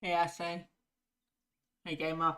Hey Ashley. Hey gamer.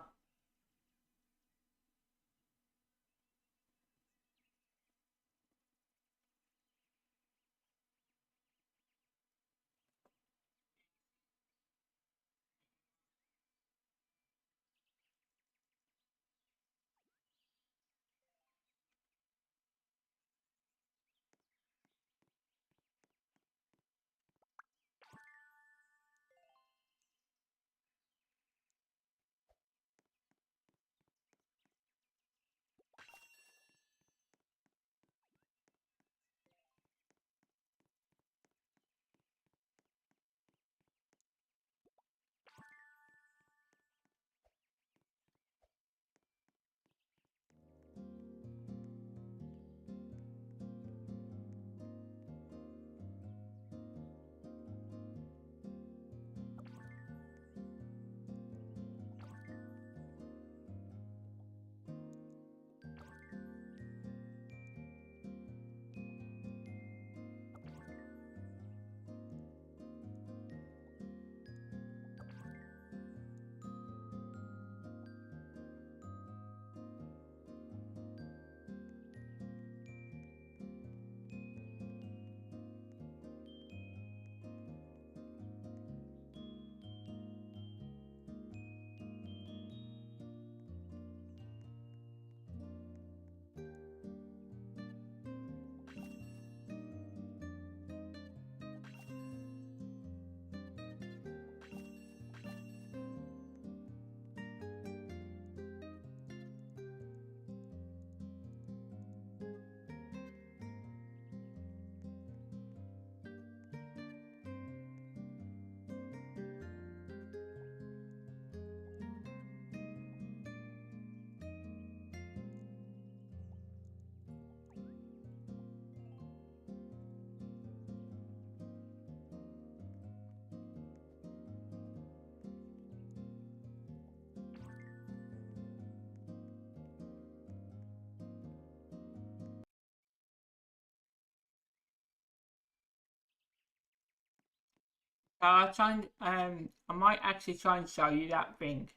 I'll try and I might actually try and show you that thing.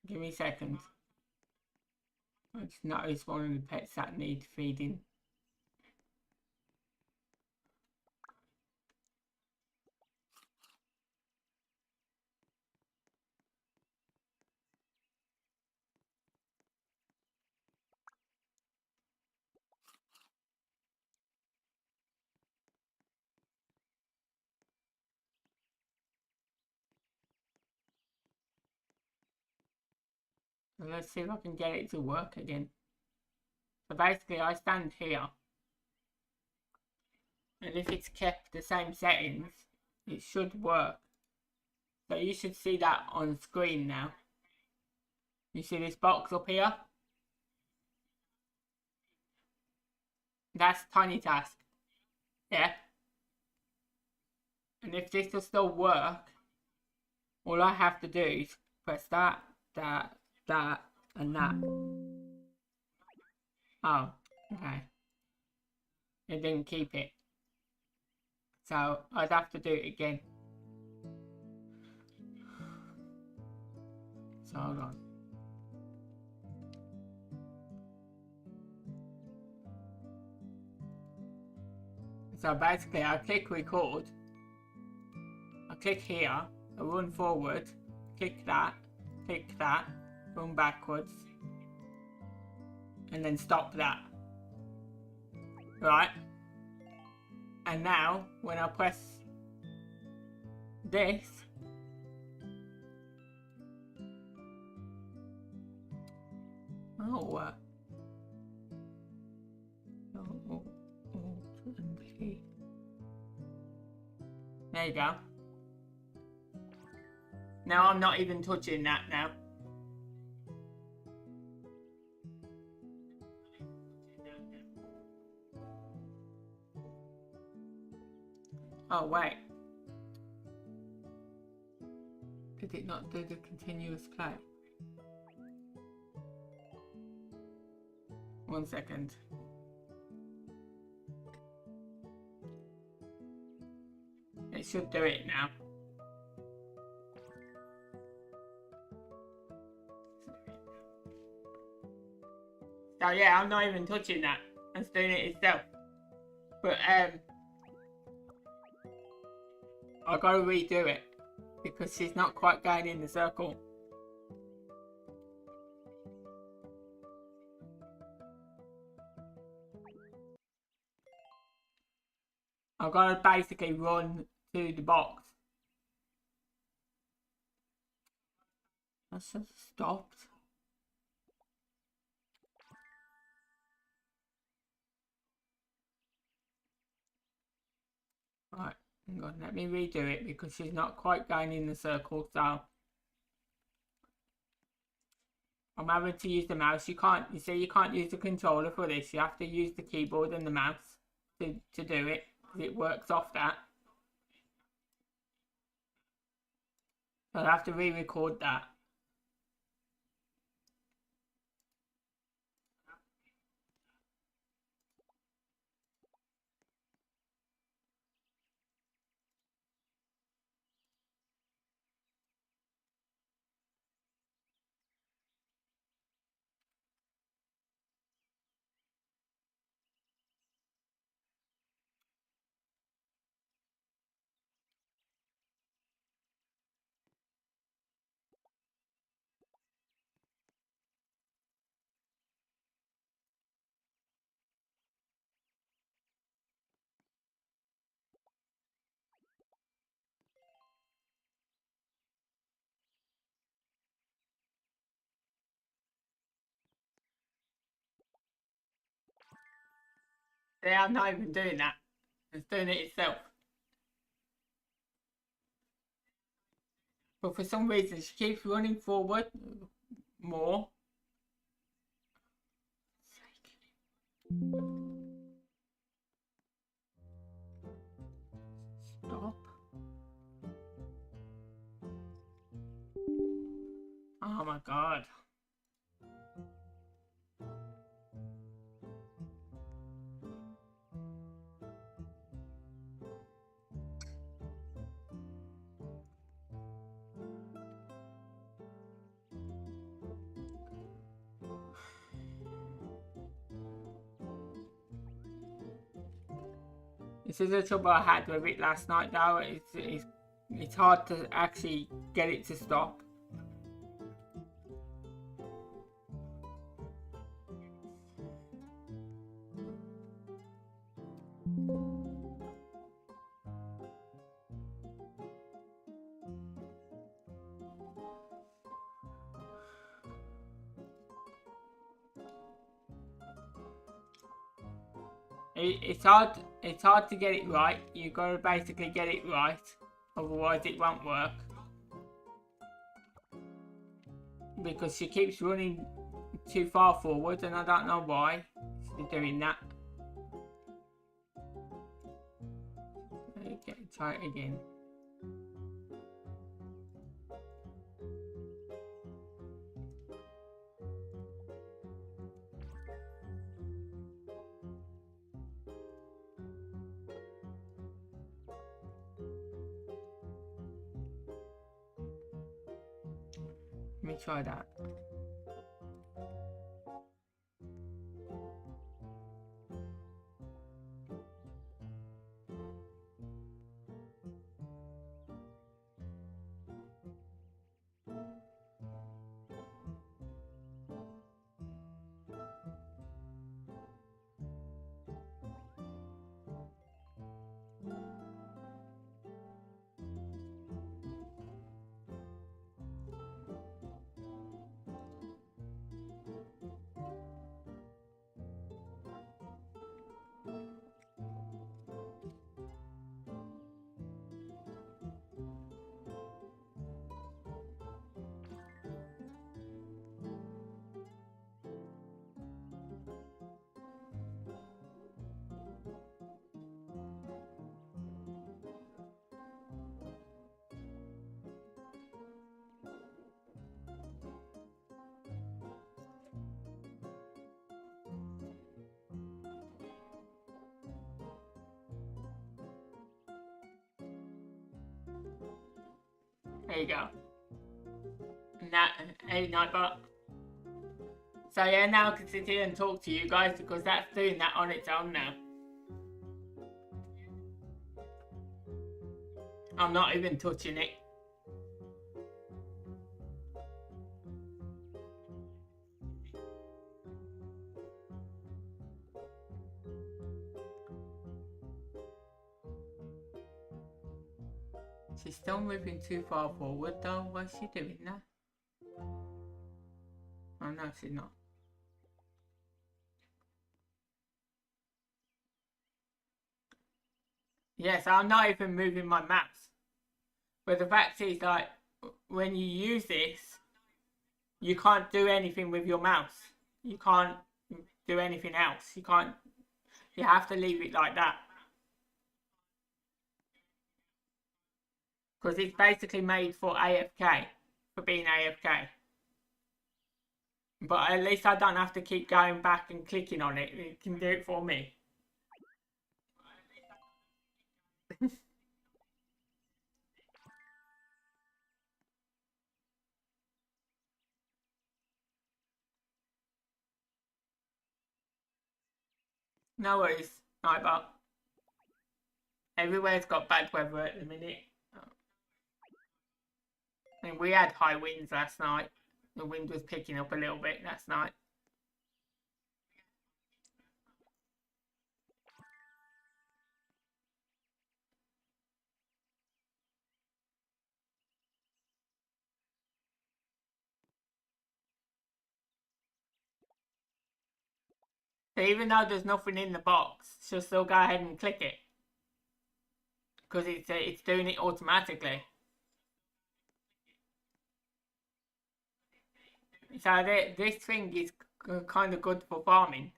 Give me a second. I just noticed one of the pets that need feeding. So let's see if I can get it to work again. So basically I stand here. And if it's kept the same settings, it should work. So you should see that on screen now. You see this box up here? That's Tiny Task. Yeah. And if this will still work, all I have to do is press that, that, and that. Oh, okay. It didn't keep it. So I'd have to do it again. So hold on. So basically I click record. I click here, I run forward, click that, run backwards, and then stop that. Right? And now, when I press this, there you go. Now I'm not even touching that now. Oh wait. Did it not do the continuous play? 1 second. It should do it now. So yeah, I'm not even touching that. It's doing it itself. But I gotta redo it because she's not quite going in the circle. I've got to basically run to the box. That's just stopped. Right, hang on, let me redo it because she's not quite going in the circle, so I'm having to use the mouse. You see, you can't use the controller for this. You have to use the keyboard and the mouse to do it. It works off that. So I'll have to re-record that. See, I'm not even doing that. It's doing it itself. But for some reason, she keeps running forward more. Stop. Oh my god. This is the trouble I had with it last night though. It's hard to actually get it to stop. It's hard to get it right. You've got to basically get it right, otherwise it won't work. Because she keeps running too far forward and I don't know why she's doing that. Okay, try it again. Let me try that. There you go. And that, hey Nightbot. So yeah, now I can sit here and talk to you guys because that's doing that on its own now. I'm not even touching it. She's still moving too far forward though. Why's she doing that? Oh no, she's not. Yes, I'm not even moving my mouse. But the fact is, like, when you use this, you can't do anything with your mouse. You can't do anything else. You can't. You have to leave it like that. Because it's basically made for AFK, for being AFK. But at least I don't have to keep going back and clicking on it. It can do it for me. No worries. Right, but everywhere's got bad weather at the minute. And we had high winds last night. The wind was picking up a little bit last night. So even though there's nothing in the box, she'll still go ahead and click it. Because it's doing it automatically. So this thing is kind of good for farming.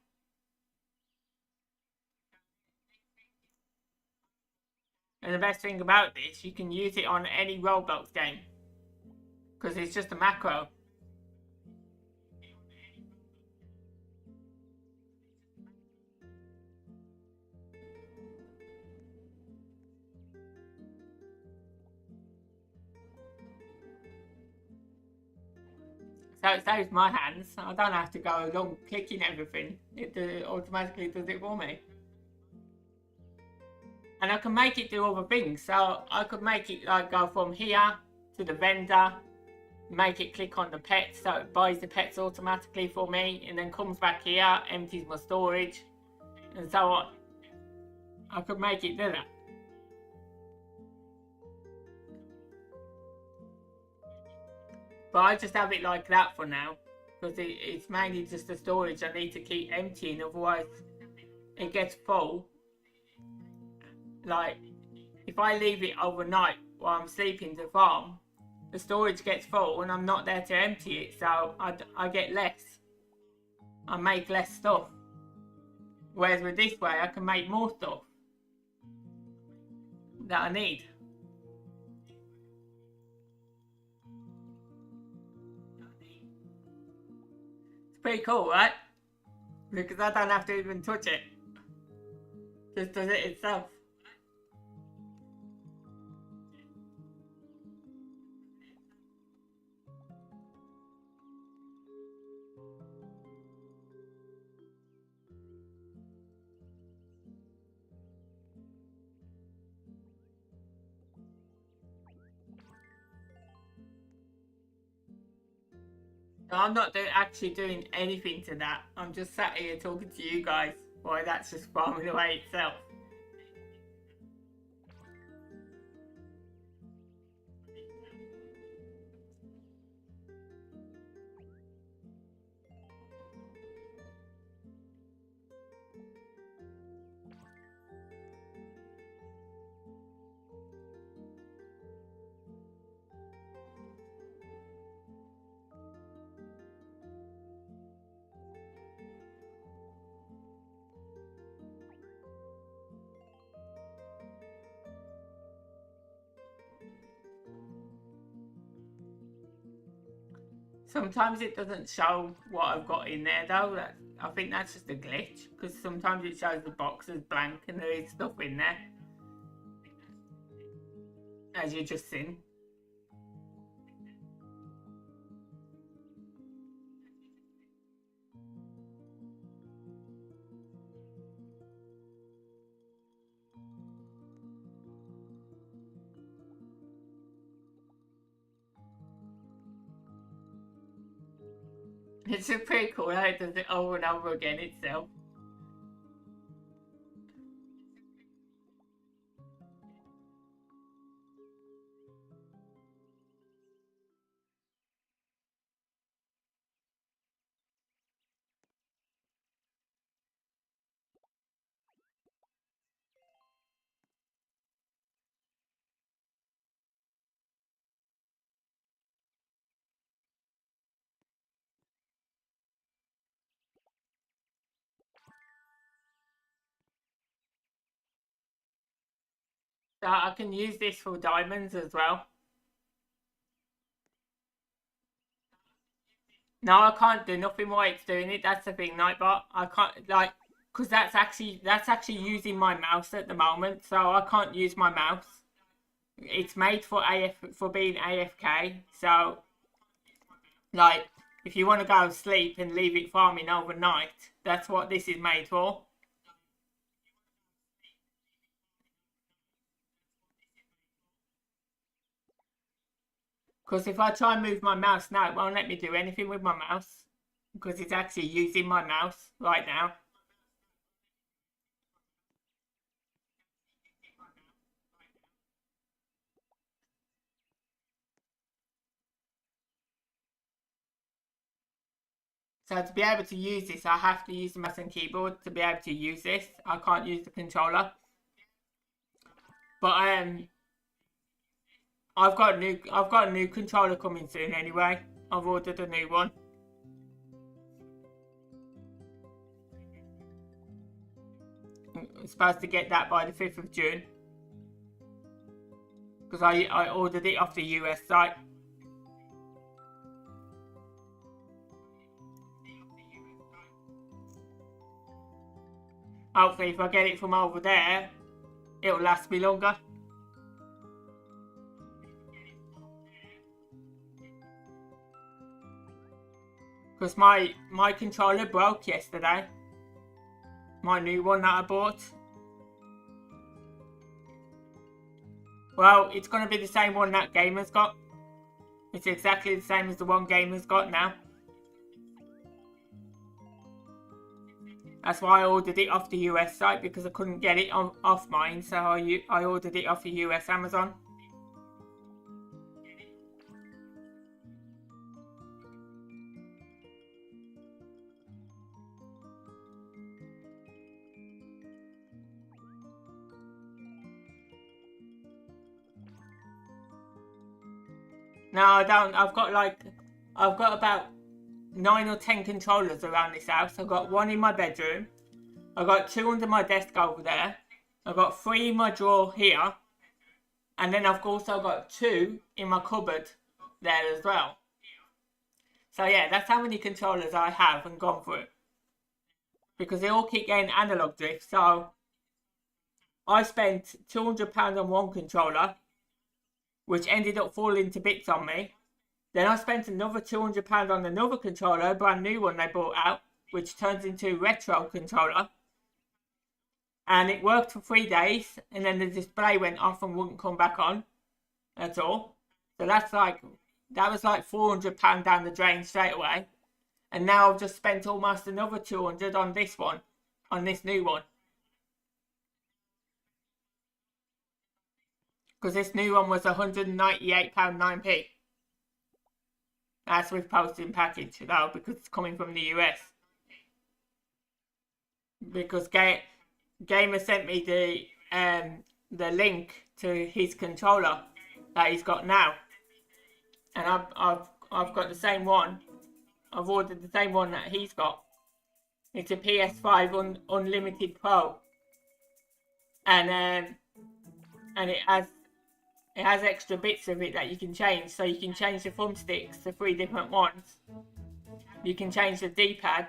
And the best thing about this, you can use it on any Roblox game. Because it's just a macro. So it saves my hands. I don't have to go along clicking everything. It automatically does it for me. And I can make it do other things. So I could make it like go from here to the vendor, make it click on the pets so it buys the pets automatically for me, and then comes back here, empties my storage, and so on. I could make it do that. But I just have it like that for now. Because it's mainly just the storage I need to keep emptying, otherwise it gets full. Like, if I leave it overnight while I'm sleeping to farm, the storage gets full and I'm not there to empty it, so I get less. I make less stuff. Whereas with this way, I can make more stuff that I need. It's pretty cool, right? Because I don't have to even touch it. Just does it itself. So I'm not actually doing anything to that. I'm just sat here talking to you guys while that's just farming away itself. Sometimes it doesn't show what I've got in there though. I think that's just a glitch because sometimes it shows the box as blank and there is stuff in there, as you just seen. It's just pretty cool how it does it over and over again itself. So I can use this for diamonds as well. No, I can't do nothing while it's doing it. That's the thing, Nightbot. I can't like because that's actually using my mouse at the moment, so I can't use my mouse. It's made for being AFK. So like if you want to go to sleep and leave it farming overnight, that's what this is made for. Because if I try and move my mouse now, it won't let me do anything with my mouse. Because it's actually using my mouse right now. So to be able to use this, I have to use the mouse and keyboard to be able to use this. I can't use the controller. But I've got a new controller coming soon anyway. I've ordered a new one. I'm supposed to get that by the 5th of June. Because I ordered it off the US site. Hopefully if I get it from over there, it'll last me longer. Because my controller broke yesterday. My new one that I bought. Well, it's going to be the same one that Gamer's got. It's exactly the same as the one Gamer's got now. That's why I ordered it off the US site, because I couldn't get it off mine, so I ordered it off the US Amazon. No, I don't. I've got about 9 or 10 controllers around this house. I've got one in my bedroom. I've got 2 under my desk over there. I've got 3 in my drawer here. And then I've also got 2 in my cupboard there as well. So yeah, that's how many controllers I have and gone through. Because they all keep getting analog drift. So I spent £200 on one controller, which ended up falling to bits on me. Then I spent another £200 on another controller, a brand new one they brought out, which turns into a retro controller. And it worked for 3 days, and then the display went off and wouldn't come back on at all. So that was like £400 down the drain straight away. And now I've just spent almost another 200 on this one, on this new one. Because this new one was £198.9p. That's with posting package though, because it's coming from the US. Because Gamer sent me the link to his controller that he's got now, and I've got the same one. I've ordered the same one that he's got. It's a PS5 Unlimited Pro, and it has extra bits of it that you can change. So you can change the thumbsticks to 3 different ones. You can change the D-pad.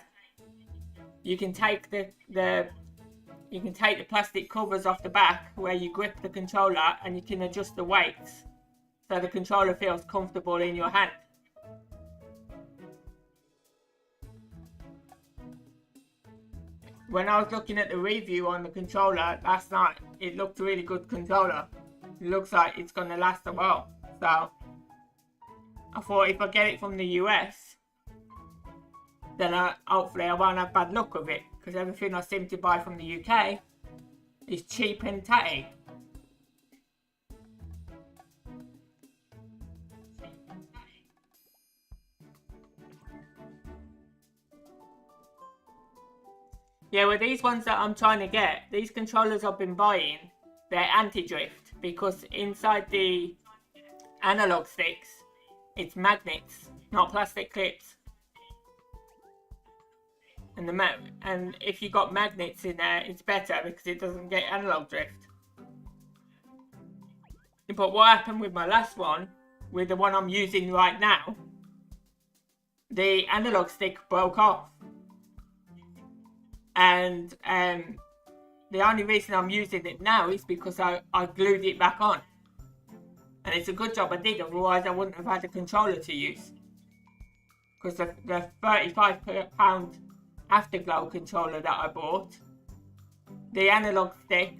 You can take the plastic covers off the back where you grip the controller, and you can adjust the weights so the controller feels comfortable in your hand. When I was looking at the review on the controller last night, it looked a really good controller. It looks like it's going to last a while. So I thought if I get it from the US, then hopefully I won't have bad luck with it, because everything I seem to buy from the UK is cheap and tatty. Yeah, well, these ones that I'm trying to get, these controllers I've been buying, they're anti-drift, because inside the analog sticks, it's magnets, not plastic clips. And if you got magnets in there, it's better because it doesn't get analog drift. But what happened with my last one, with the one I'm using right now, the analog stick broke off. And the only reason I'm using it now is because I glued it back on. And it's a good job I did, otherwise I wouldn't have had a controller to use. Because the £35 Afterglow controller that I bought, the analog stick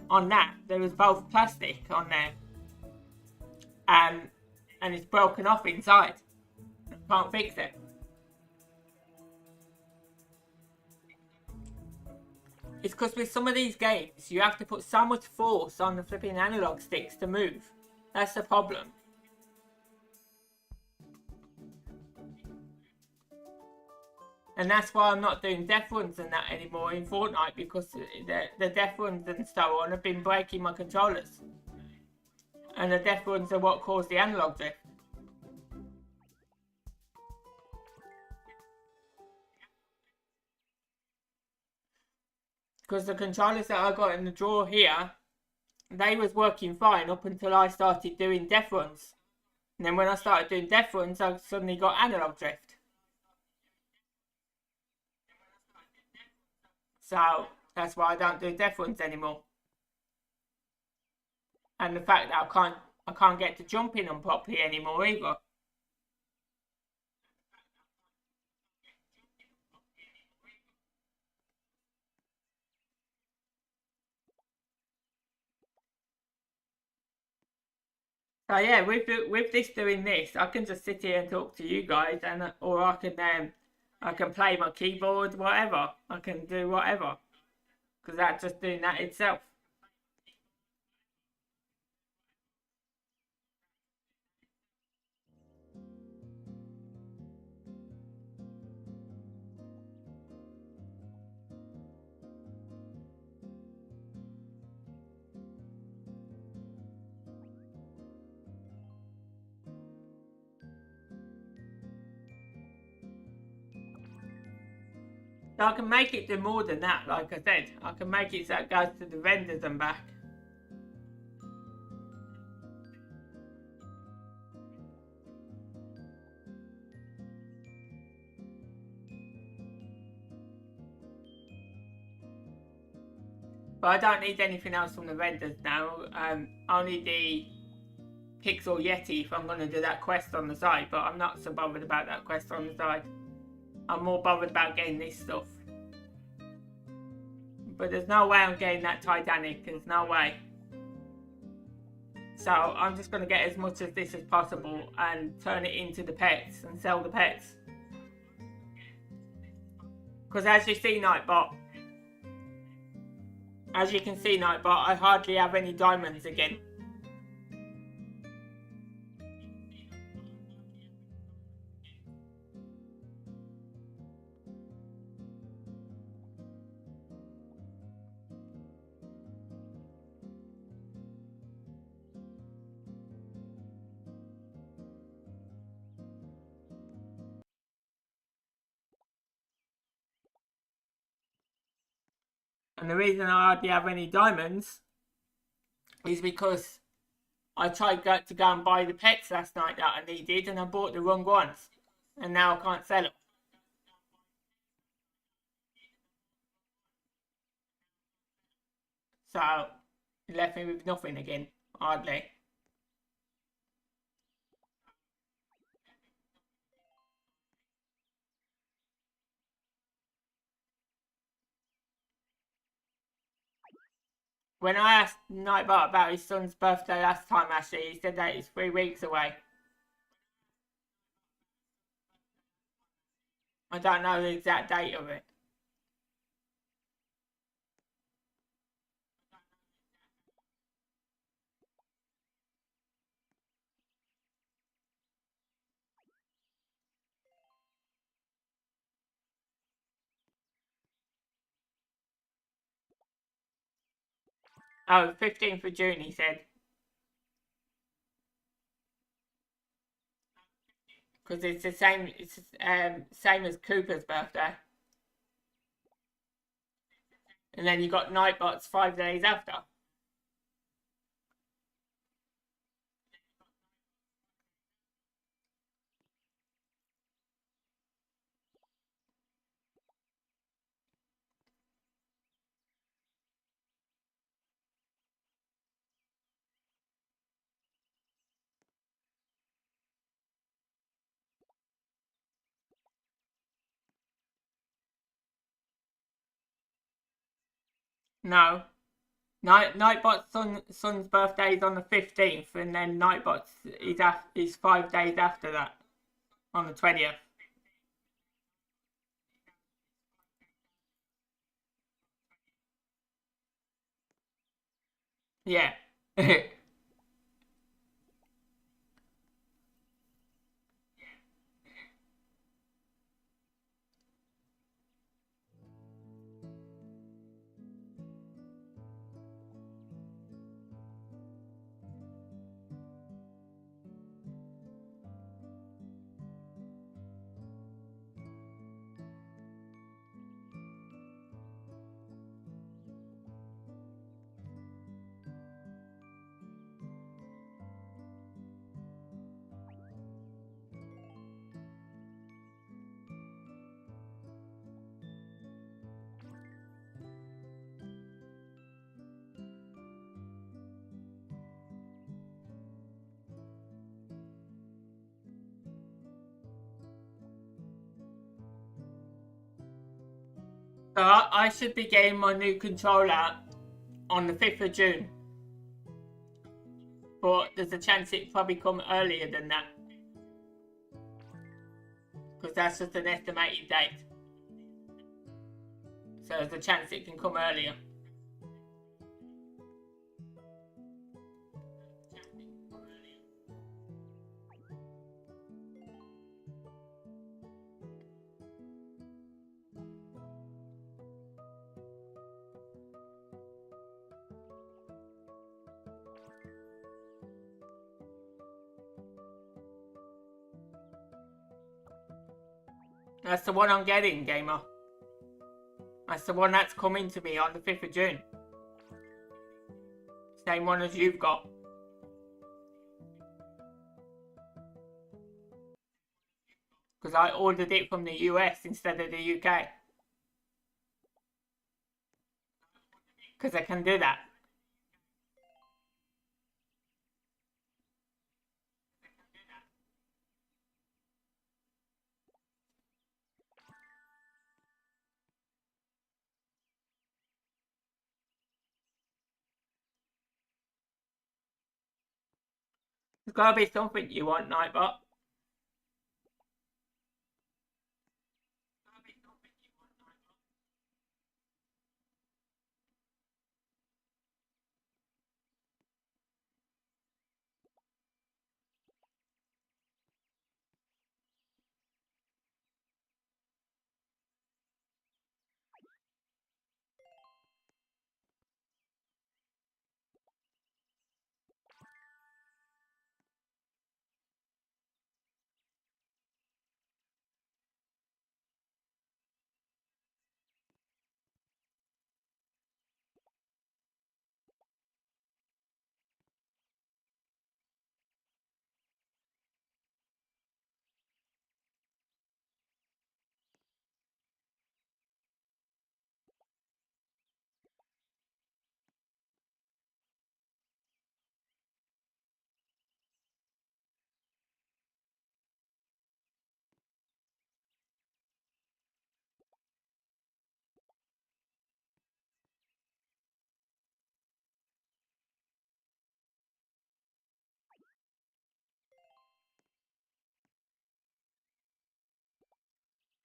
on that, there was both plastic on there. And it's broken off inside. I can't fix it. It's because with some of these games, you have to put so much force on the flipping analog sticks to move. That's the problem. And that's why I'm not doing death runs and that anymore in Fortnite, because the death runs and so on have been breaking my controllers. And the death runs are what cause the analog drift. Because the controllers that I got in the drawer here, they was working fine up until I started doing death runs. And then when I started doing death runs, I suddenly got analog drift. So that's why I don't do death runs anymore. And the fact that I can't get to jumping them properly anymore either. So yeah, with this doing this, I can just sit here and talk to you guys, and or I can play my keyboard, whatever. I can do whatever, because that's just doing that itself. So I can make it do more than that, like I said. I can make it so it goes to the vendors and back. But I don't need anything else from the vendors now. Only the Pixel Yeti if I'm going to do that quest on the side. But I'm not so bothered about that quest on the side. I'm more bothered about getting this stuff. But there's no way I'm getting that Titanic. There's no way. So I'm just going to get as much of this as possible and turn it into the pets and sell the pets. Because as you see, Nightbot, as you can see, Nightbot, I hardly have any diamonds again. And the reason I hardly have any diamonds is because I tried to go and buy the pets last night that I needed, and I bought the wrong ones. And now I can't sell them. So it left me with nothing again, hardly. When I asked Nightbot about his son's birthday last time, actually, he said that it's 3 weeks away. I don't know the exact date of it. Oh, 15th of June, he said. Because it's the same, it's same as Cooper's birthday. And then you got Nightbot's 5 days after. No. Nightbot's son's birthday is on the 15th, and then Nightbot's is 5 days after that, on the 20th. Yeah. So I should be getting my new controller on the 5th of June. But there's a chance it probably come earlier than that. Because that's just an estimated date. So there's a chance it can come earlier. That's the one I'm getting, gamer. That's the one that's coming to me on the 5th of June. Same one as you've got. Because I ordered it from the US instead of the UK. Because I can do that. There's got to be something you want, Nightbot.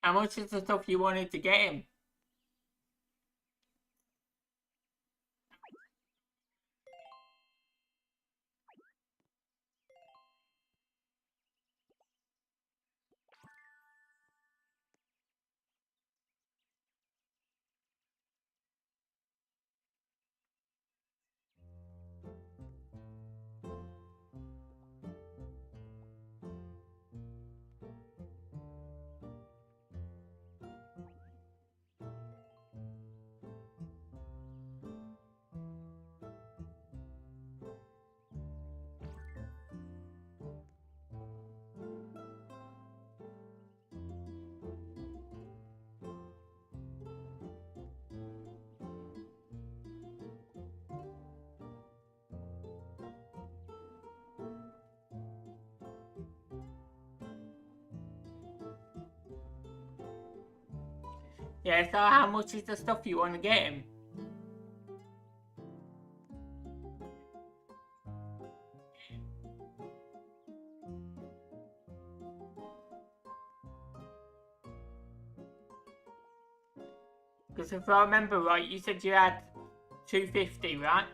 How much is the stuff you wanted to get him? Yeah, so how much is the stuff you want to get him? Because if I remember right, you said you had 250, right?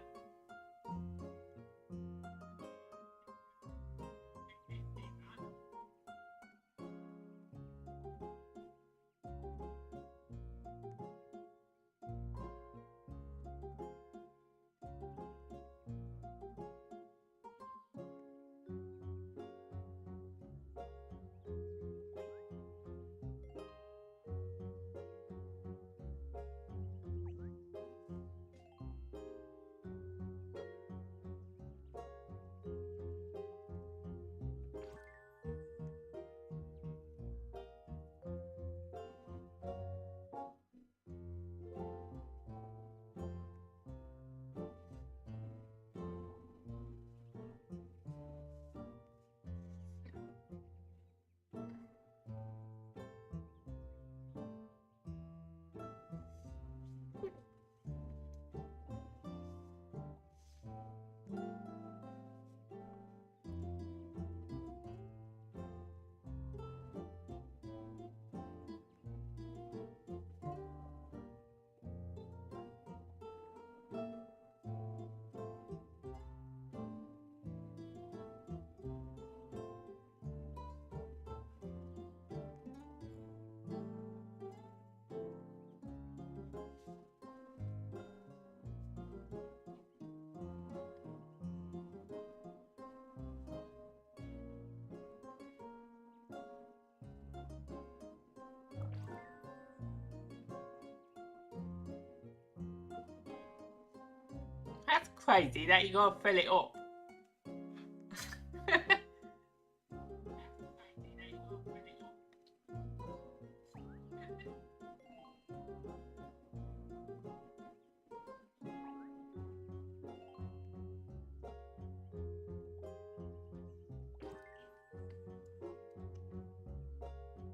That's crazy that you gotta fill it up.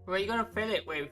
What are you gonna fill it with?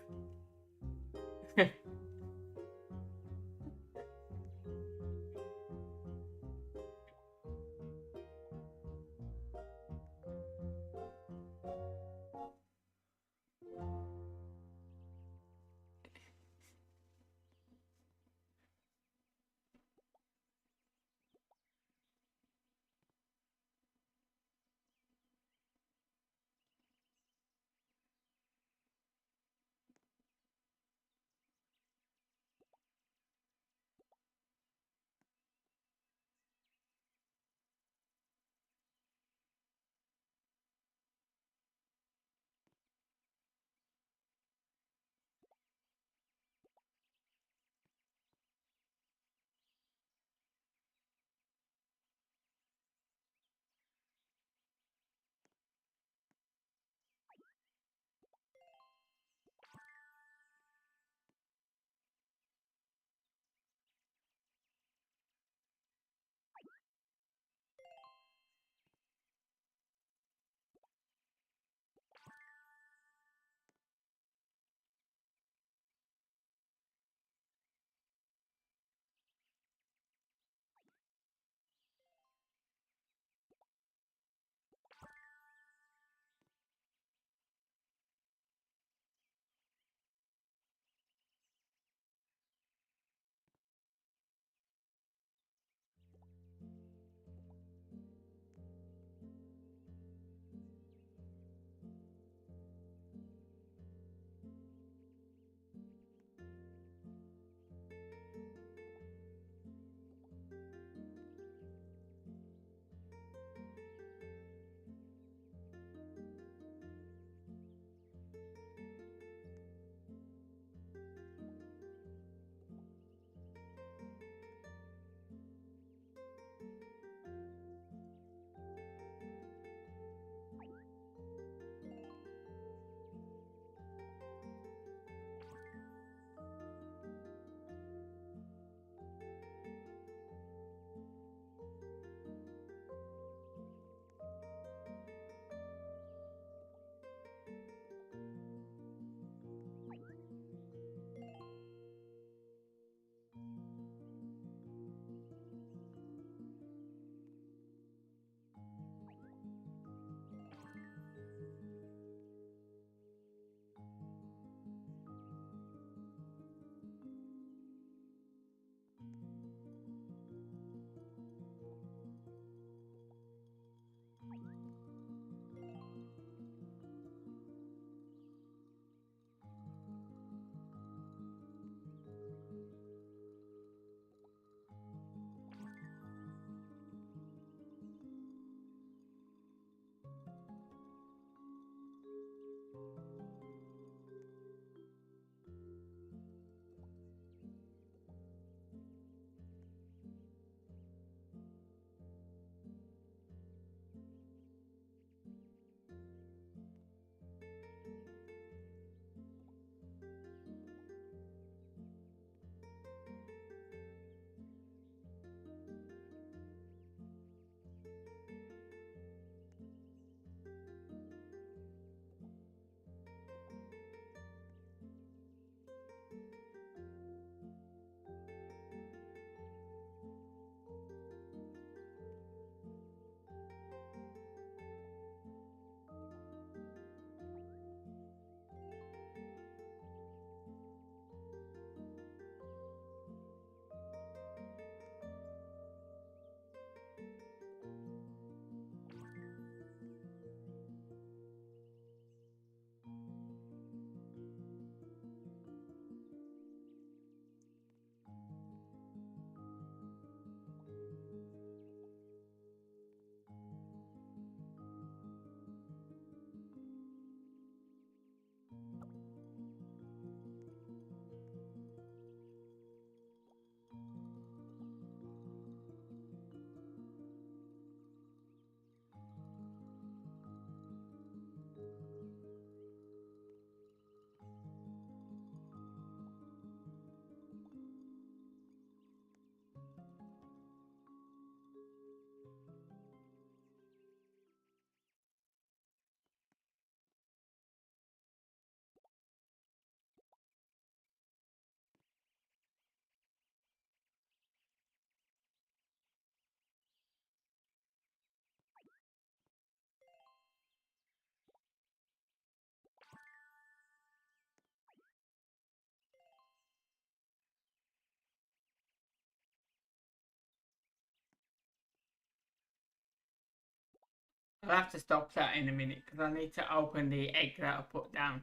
I'll have to stop that in a minute because I need to open the egg that I put down.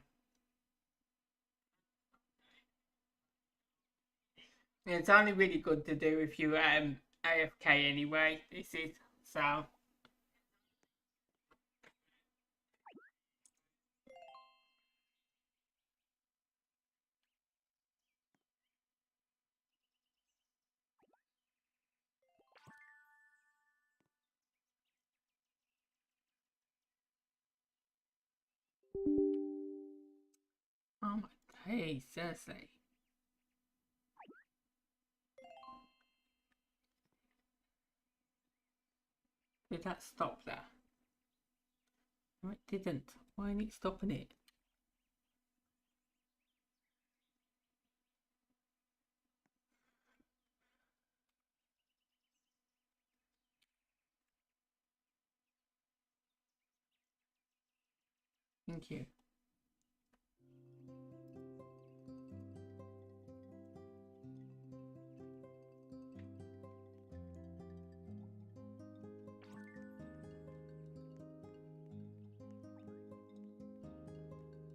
It's only really good to do if you AFK anyway. This is so. Oh my days, seriously. Did that stop there? No, it didn't. Why ain't it stopping it? Thank you.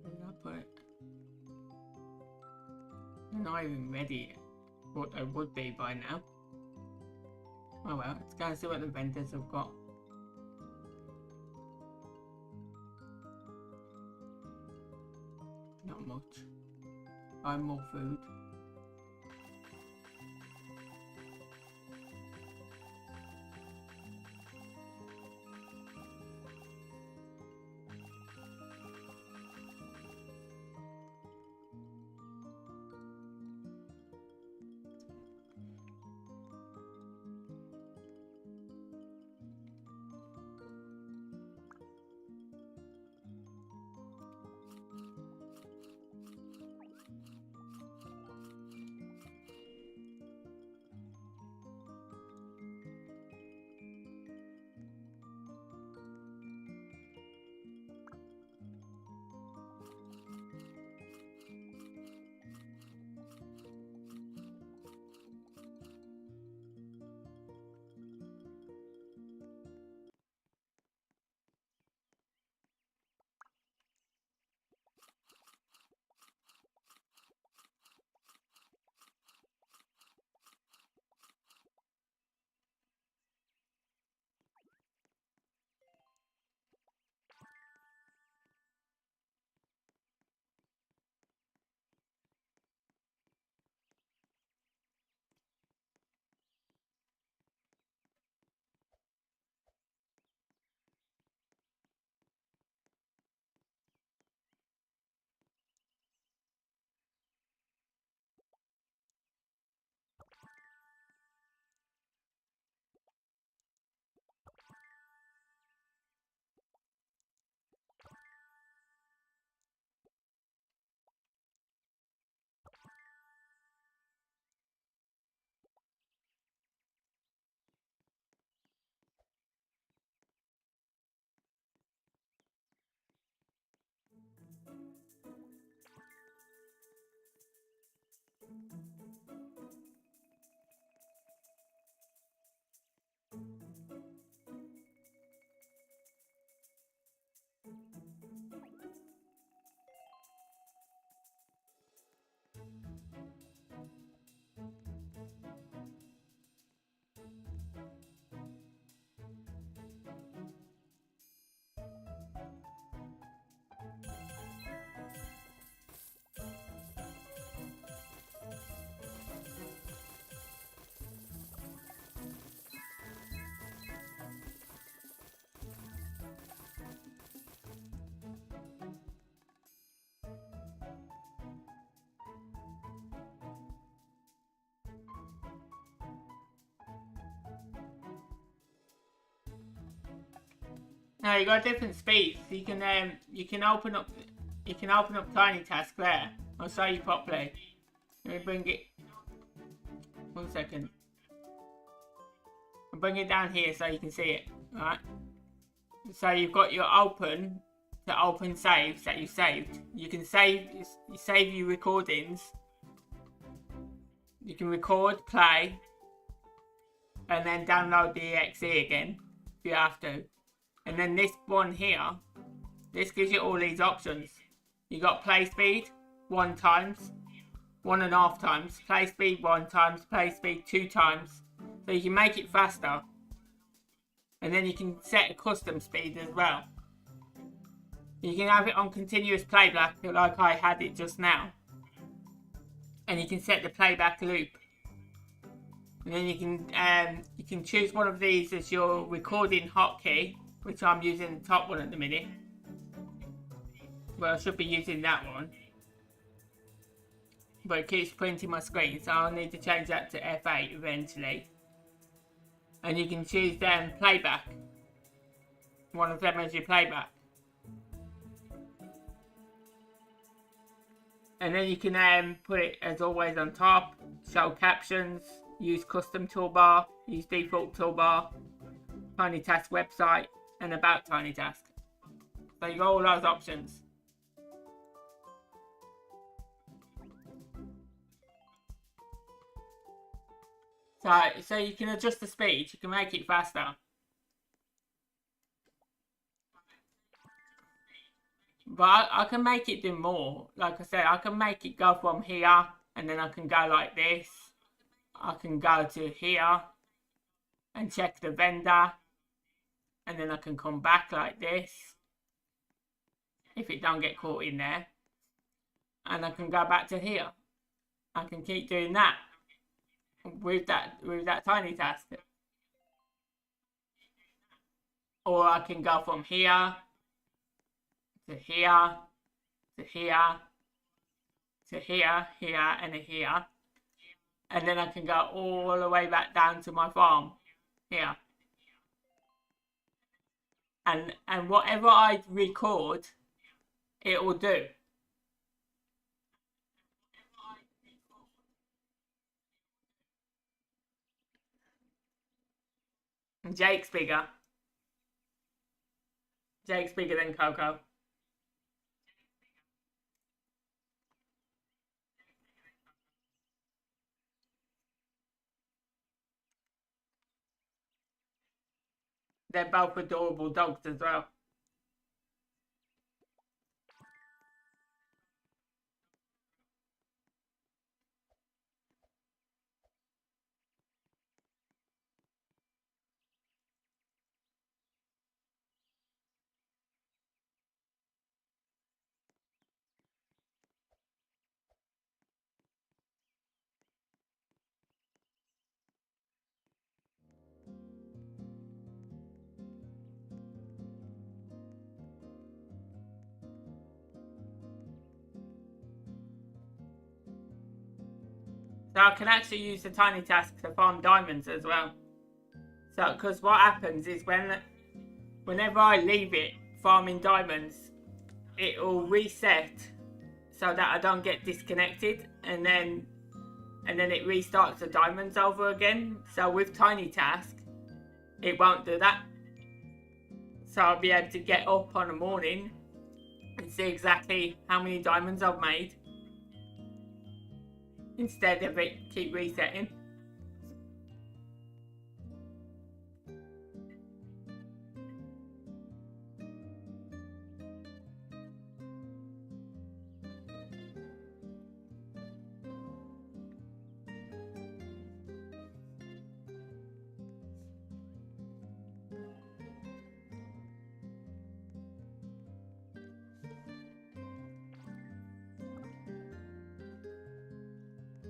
Where did I put it? They're not even ready yet. What they would be by now. Oh well, let's go and see what the vendors have got. Not much. Buy more food. No, you got different speeds. You can open up tiny tasks there. I'll show you properly. Let me bring it. 1 second. I'll bring it down here so you can see it. Alright. So you've got your open to open saves that you saved. You can save your recordings. You can record, play, and then download the exe again if you have to. And then this one here, this gives you all these options. You got play speed 1 times, 1.5 times, play speed 1 times, play speed 2 times. So you can make it faster. And then you can set a custom speed as well. You can have it on continuous playback like I had it just now. And you can set the playback loop. And then you can choose one of these as your recording hotkey, which I'm using the top one at the minute. Well, I should be using that one. But it keeps printing my screen, so I'll need to change that to F8 eventually. And you can choose playback. One of them as your playback. And then you can put it as always on top, show captions, use custom toolbar, use default toolbar, Tiny Task website, and about Tiny Task. So you got all those options. So you can adjust the speed, you can make it faster. But I can make it do more. Like I said, I can make it go from here, and then I can go like this. I can go to here and check the vendor, and then I can come back like this if it don't get caught in there, and I can go back to here. I can keep doing that with that Tiny Task, or I can go from here to here to here to here, here, and here, and then I can go all the way back down to my farm here. And whatever I record, it will do. And Jake's bigger. Jake's bigger than Coco. They're both adorable dogs as well. So I can actually use the Tiny Task to farm diamonds as well. So, because what happens is whenever I leave it farming diamonds, it will reset so that I don't get disconnected, and then it restarts the diamonds over again. So with Tiny Task, it won't do that. So I'll be able to get up on the morning and see exactly how many diamonds I've made, instead of it keep resetting.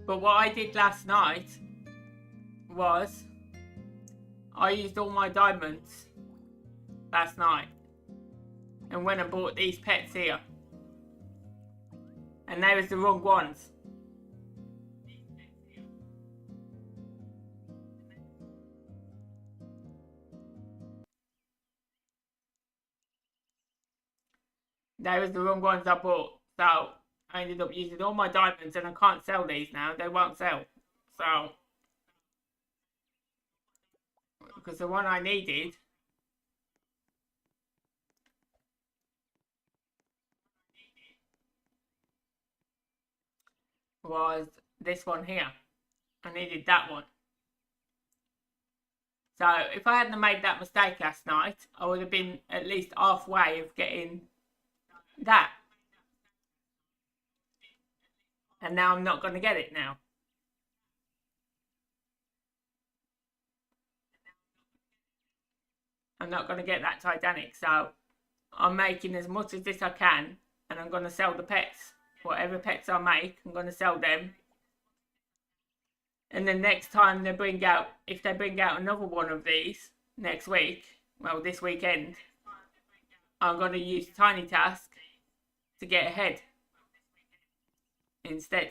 But what I did last night was I used all my diamonds last night and went and bought these pets here. And they was the wrong ones. They was the wrong ones I bought. So I ended up using all my diamonds, and I can't sell these now. They won't sell. So, because the one I needed was this one here. I needed that one. So if I hadn't made that mistake last night, I would have been at least halfway of getting that. And now I'm not going to get it now. I'm not going to get that Titanic. So I'm making as much as this I can, and I'm going to sell the pets. Whatever pets I make, I'm going to sell them. And then next time they bring out, if they bring out another one of these next week, well, this weekend, I'm going to use Tiny Task to get ahead instead.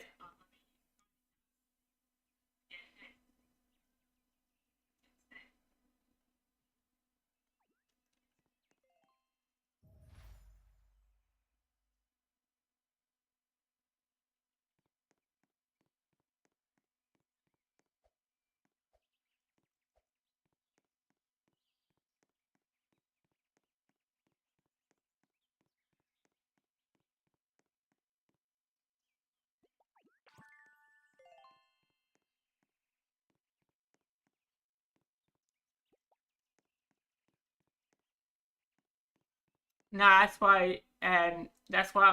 No, that's why I'm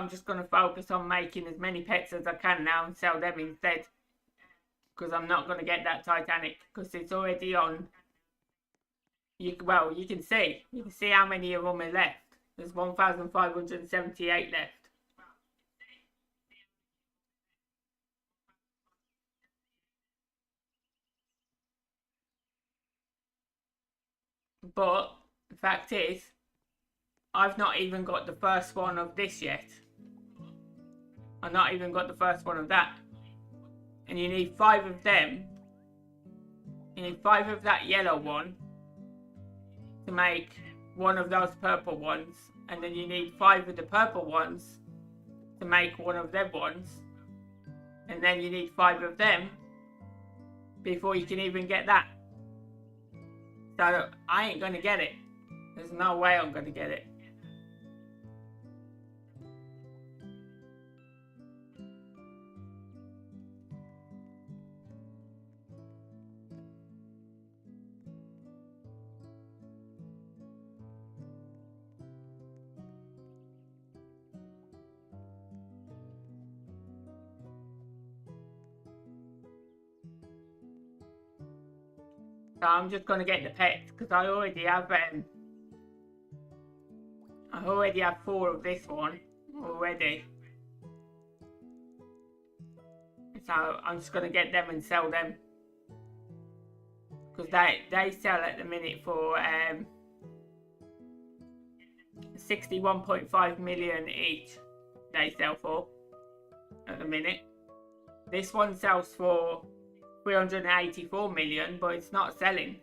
just going to focus on making as many pets as I can now and sell them instead. Because I'm not going to get that Titanic because it's already on. You can see. You can see how many of them are left. There's 1,578 left. But the fact is, I've not even got the first one of this yet. I've not even got the first one of that. And you need 5 of them. You need 5 of that yellow one to make one of those purple ones. And then you need 5 of the purple ones to make one of them ones. And then you need 5 of them before you can even get that. So I ain't going to get it. There's no way I'm going to get it. So I'm just going to get the pets because I already have 4 of this one already. So I'm just going to get them and sell them. Because they sell at the minute for 61.5 million each. They sell for at the minute. This one sells for 384 million, but it's not selling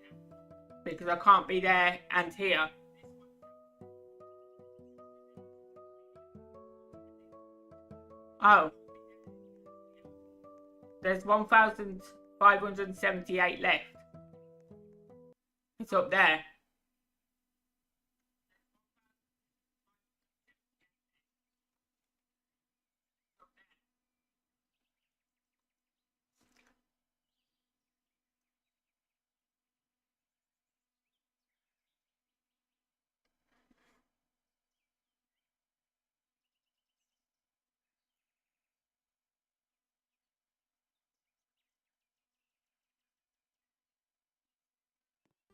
because I can't be there and here. Oh, there's 1,578 left. It's up there.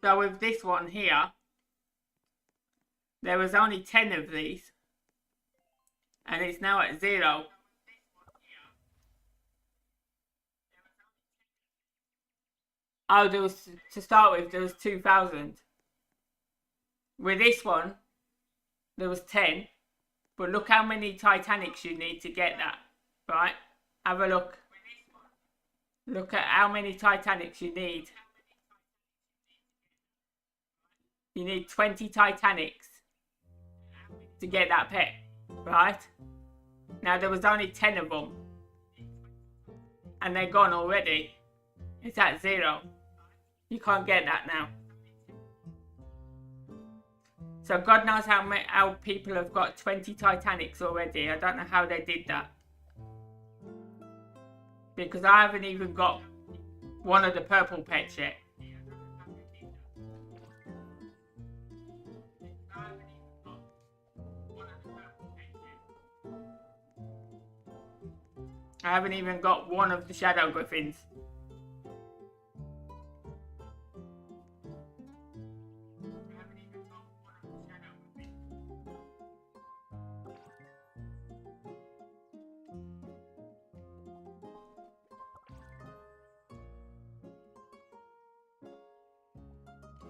So with this one here, there was only 10 of these, and it's now at 0. Oh, there was, to start with, there was 2,000. With this one, there was 10, but look how many Titanics you need to get that, right? Have a look. Look at how many Titanics you need. You need 20 Titanics to get that pet, right? Now there was only 10 of them, and they're gone already. It's at 0. You can't get that now. So God knows how people have got 20 Titanics already. I don't know how they did that. Because I haven't even got one of the purple pets yet. I haven't even got one of the Shadow Griffins.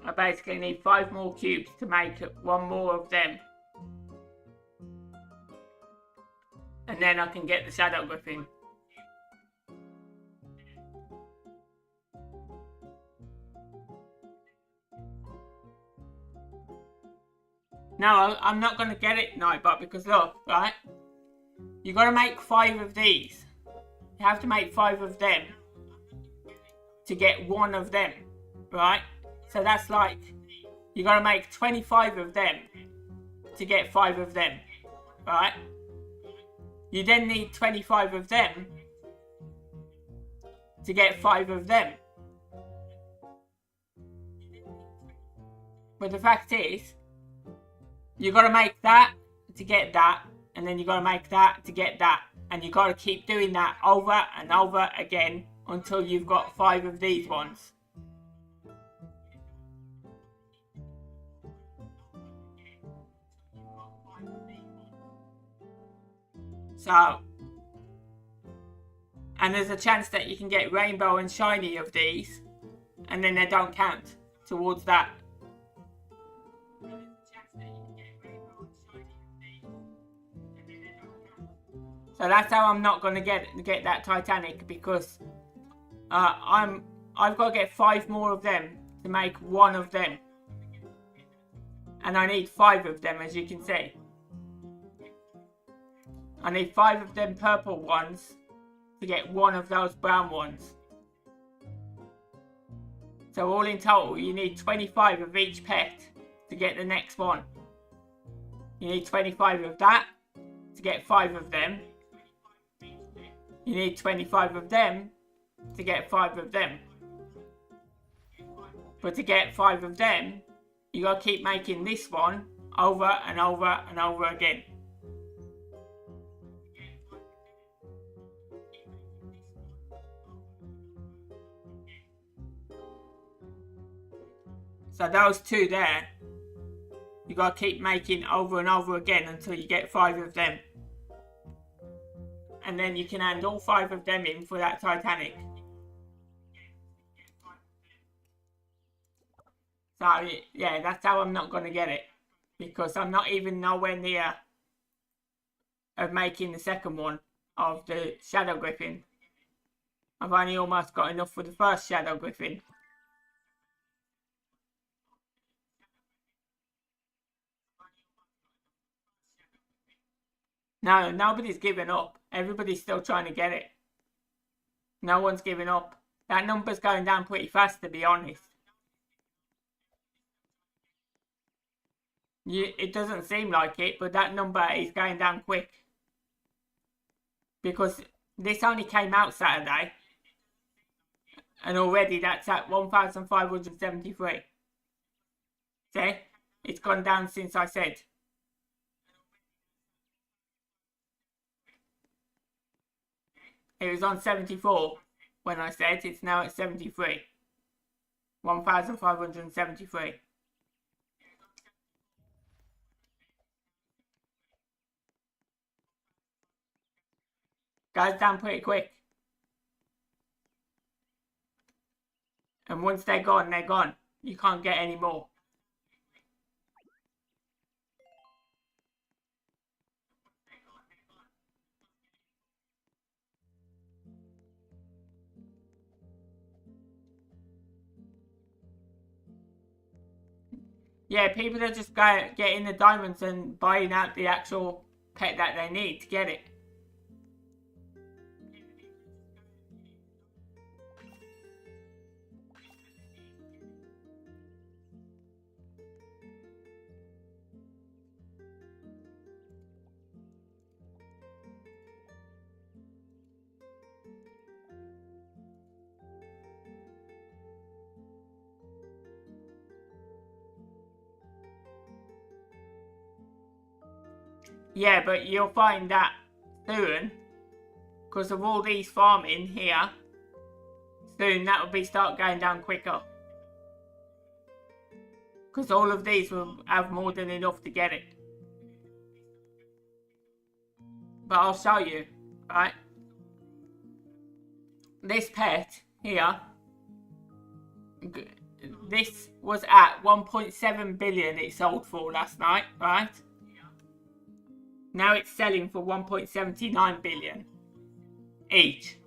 I basically need 5 more cubes to make one more of them. And then I can get the Shadow Griffin. No, I'm not going to get it, Nightbot, because look, right? You got to make 5 of these. You have to make 5 of them to get one of them, right? So that's like, you got to make 25 of them to get 5 of them, right? You then need 25 of them to get 5 of them. But the fact is, you got to make that to get that, and then you got to make that to get that, and you got to keep doing that over and over again until you've got 5 of these ones. So, and there's a chance that you can get rainbow and shiny of these, and then they don't count towards that. So that's how I'm not going to get that Titanic, because I've got to get 5 more of them to make one of them, and I need 5 of them, as you can see. I need 5 of them purple ones to get one of those brown ones. So all in total, you need 25 of each pet to get the next one. You need 25 of that to get 5 of them. You need 25 of them to get 5 of them. But to get 5 of them, you got to keep making this one over and over and over again. So those 2 there, you got to keep making over and over again until you get 5 of them. And then you can hand all 5 of them in for that Titanic. So yeah, that's how I'm not going to get it. Because I'm not even nowhere near of making the second one of the Shadow Griffin. I've only almost got enough for the first Shadow Griffin. No, nobody's giving up. Everybody's still trying to get it. No one's giving up. That number's going down pretty fast, to be honest. It doesn't seem like it, but that number is going down quick. Because this only came out Saturday. And already that's at 1,573. See? It's gone down since I said. It was on 74 when I said. It's now at 73. 1,573. Goes down pretty quick. And once they're gone, they're gone. You can't get any more. Yeah, people are just getting the diamonds and buying out the actual pet that they need to get it. Yeah, but you'll find that soon, because of all these farming here, soon that will be start going down quicker. Because all of these will have more than enough to get it. But I'll show you, right? This pet here, this was at 1.7 billion it sold for last night, right? Now it's selling for 1.79 billion each.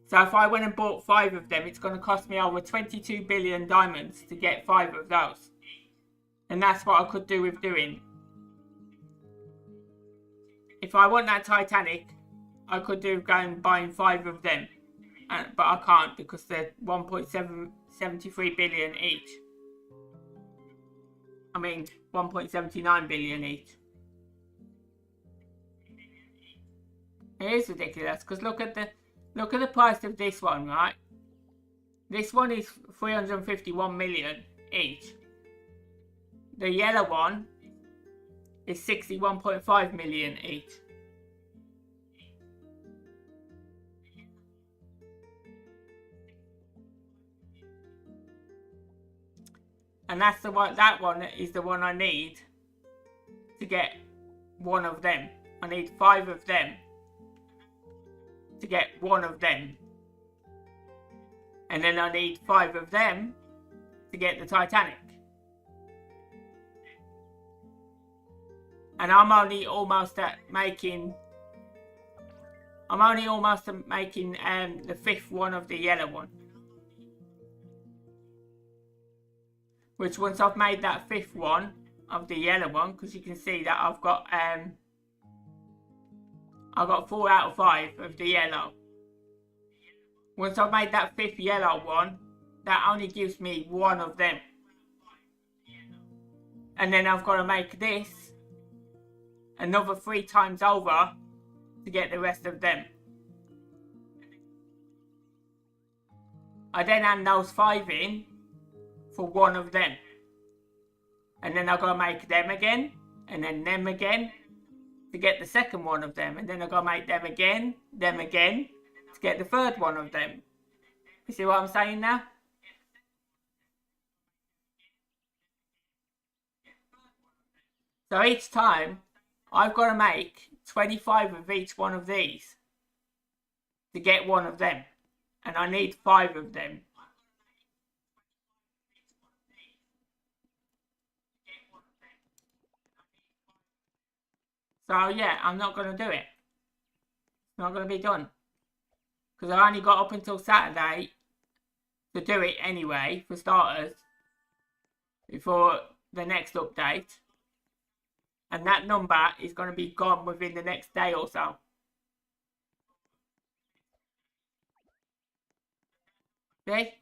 So if I went and bought 5 of them, it's going to cost me over 22 billion diamonds to get 5 of those. And that's what I could do with doing. If I want that Titanic, I could do going buying 5 of them. But I can't because they're 1.73 billion each. I mean, 1.79 billion each. It is ridiculous because look at the price of this one, right? This one is 351 million each. The yellow one is 61.5 million each. And that's the one. That one is the one I need to get one of them. I need 5 of them to get one of them. And then I need 5 of them to get the Titanic. And I'm only almost at making the 5th one of the yellow one. Which once I've made that 5th one of the yellow one, because you can see that I've got 4 out of 5 of the yellow. Once I've made that 5th yellow one, that only gives me 1 of them. And then I've got to make this another 3 times over to get the rest of them. I then hand those 5 in for 1 of them. And then I've got to make them again, and then them again, to get the second one of them. And then I've got to make them again, to get the 3rd one of them. You see what I'm saying now? So each time, I've got to make 25 of each one of these to get 1 of them. And I need 5 of them. So yeah, I'm not going to do it. It's not going to be done. Because I only got up until Saturday to do it anyway, for starters, before the next update. And that number is going to be gone within the next day or so. See?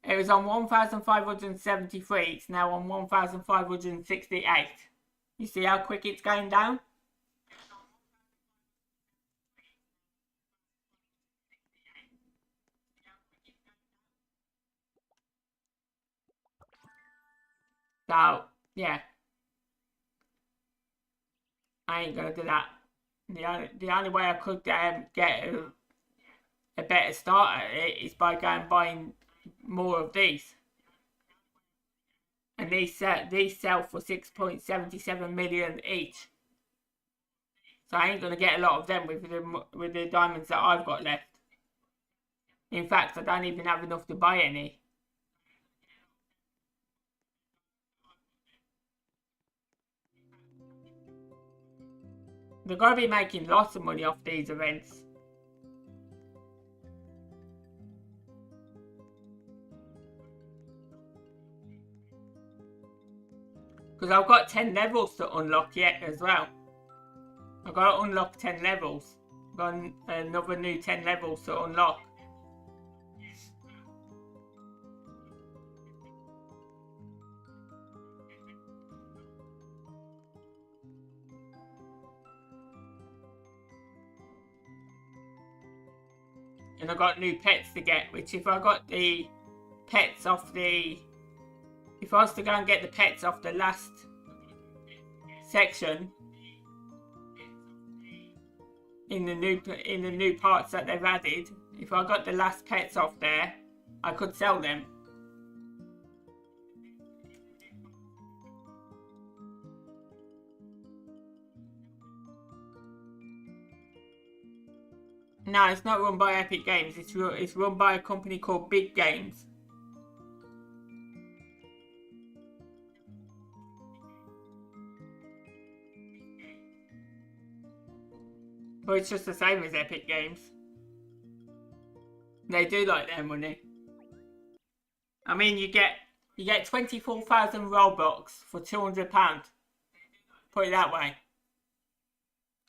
It was on 1,573, it's now on 1,568. You see how quick it's going down? So, yeah. I ain't gonna do that. The only way I could get a better start at it is by going and buying more of these. And these sell for 6.77 million each. So I ain't gonna get a lot of them with the diamonds that I've got left. In fact, I don't even have enough to buy any. They're gonna be making lots of money off these events. Because I've got 10 levels to unlock yet as well. I've got to unlock 10 levels. I've got another new 10 levels to unlock. And I've got new pets to get, which if I got the pets off the... If I was to go and get the pets off the last section, in the new parts that they've added. If I got the last pets off there, I could sell them. No, it's not run by Epic Games. It's run by a company called Big Games. But it's just the same as Epic Games. They do like their money. I mean, you get 24,000 Robux for £200. Put it that way.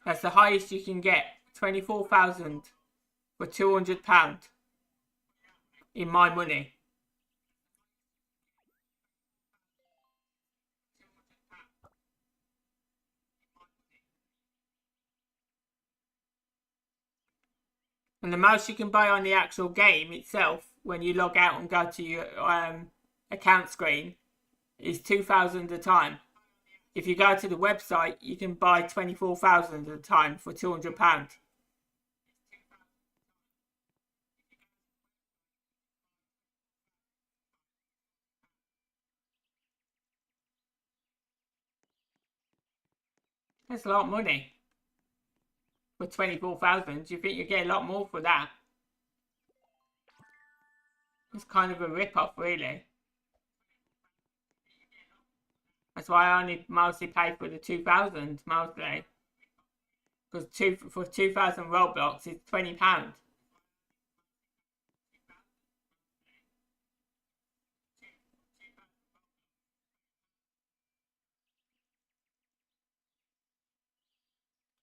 That's the highest you can get. 24,000 for £200 in my money. And the most you can buy on the actual game itself, when you log out and go to your account screen, is 2,000 a time. If you go to the website, you can buy 24,000 at a time for £200. That's a lot of money for 24,000. Do you think you get a lot more for that? It's kind of a rip-off, really. That's why I only mostly pay for the 2,000 mostly. Because for 2,000 Roblox is £20.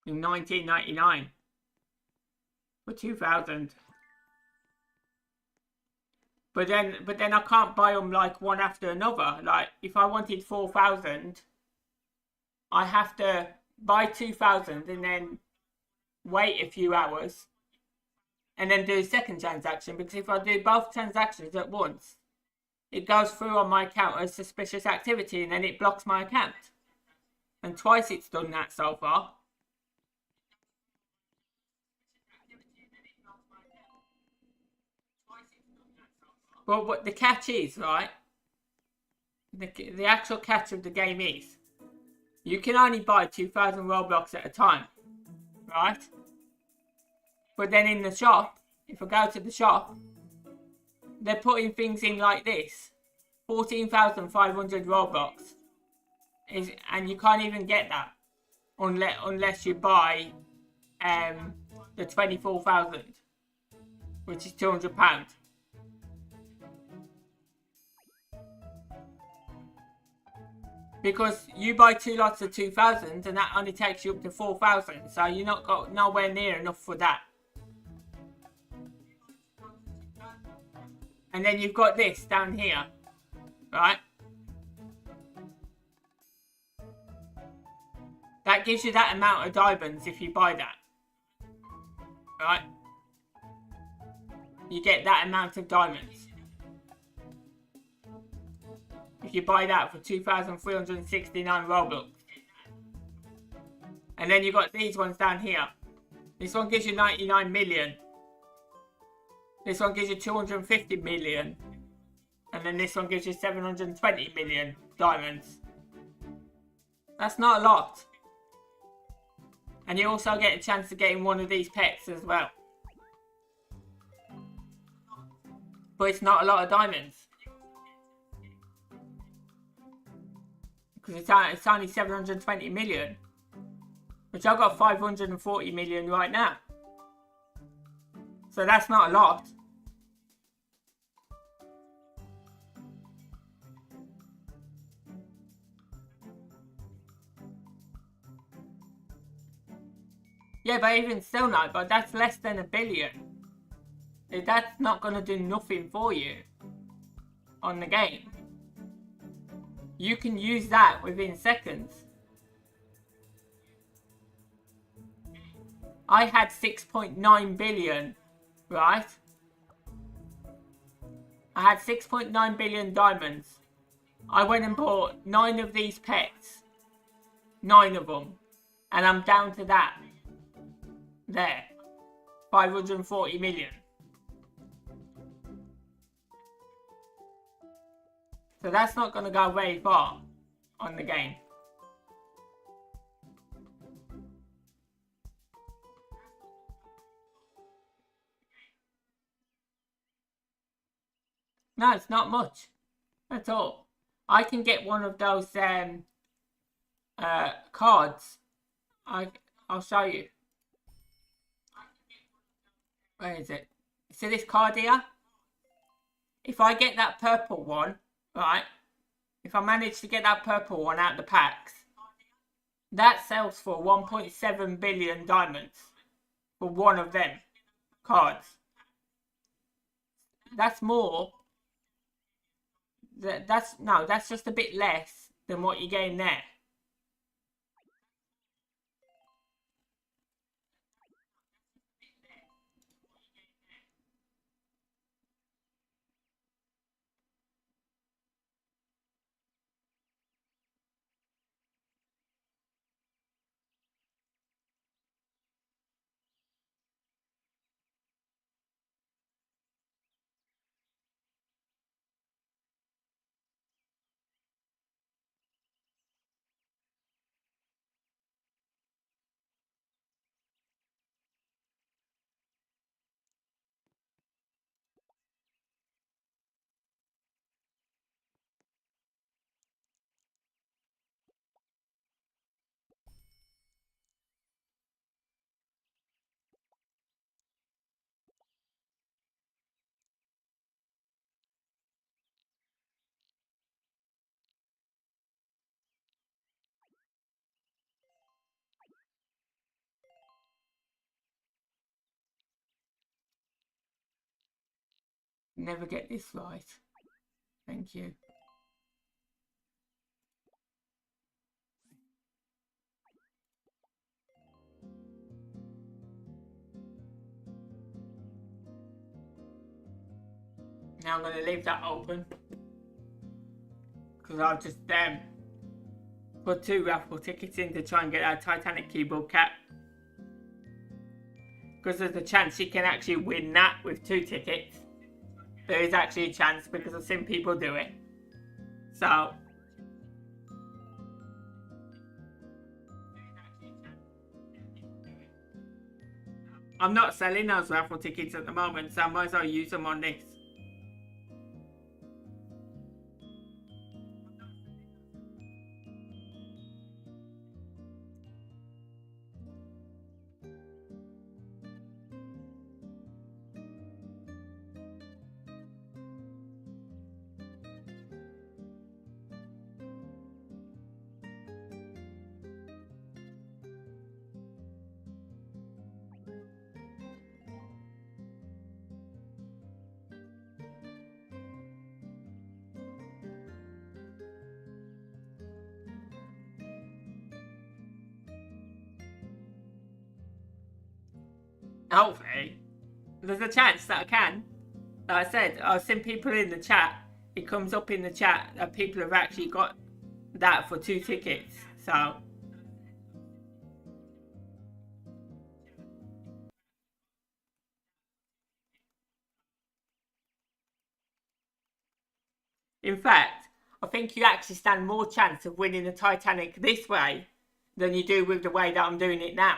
In 1999 for 2,000. But then I can't buy them like one after another. Like if I wanted 4,000, I have to buy 2,000 and then wait a few hours and then do a second transaction, because if I do both transactions at once, it goes through on my account as suspicious activity and then it blocks my account. And twice it's done that so far. Well, what the catch is, right? The actual catch of the game is, you can only buy 2,000 Roblox at a time, right? But then in the shop, if I go to the shop, they're putting things in like this. 14,500 Roblox. And you can't even get that unless you buy the 24,000, which is £200. Because you buy 2 lots of 2,000 and that only takes you up to 4,000, so you're not got nowhere near enough for that. And then you've got this down here, right? That gives you that amount of diamonds if you buy that, right? You get that amount of diamonds if you buy that for 2,369 Robux. And then you've got these ones down here. This one gives you 99 million. This one gives you 250 million. And then this one gives you 720 million diamonds. That's not a lot. And you also get a chance of getting one of these pets as well. But it's not a lot of diamonds. Because it's only 720 million. Which I've got 540 million right now. So that's not a lot. Yeah, but even still not, but that's less than $1 billion. That's not going to do nothing for you on the game. You can use that within seconds. I had 6.9 billion, right? I had 6.9 billion diamonds. I went and bought 9 of these pets. 9 of them. And I'm down to that. There. 540 million. So that's not going to go very far on the game. No, it's not much at all. I can get one of those cards. I'll show you. Where is it? See this card here? If I get that purple one, right? If I manage to get that purple one out the packs, that sells for 1.7 billion diamonds for one of them cards. That's more. That's just a bit less than what you're getting there. Never get this right. Thank you. Now I'm going to leave that open because I've just put 2 raffle tickets in to try and get that Titanic keyboard cap, because there's a chance you can actually win that with 2 tickets. There is actually a chance because I've seen people do it. So I'm not selling those raffle tickets at the moment, so I might as well use them on this. Hopefully, there's a chance that I can. Like I said, I've seen people in the chat. It comes up in the chat that people have actually got that for 2 tickets. So in fact, I think you actually stand more chance of winning the Titanic this way than you do with the way that I'm doing it now.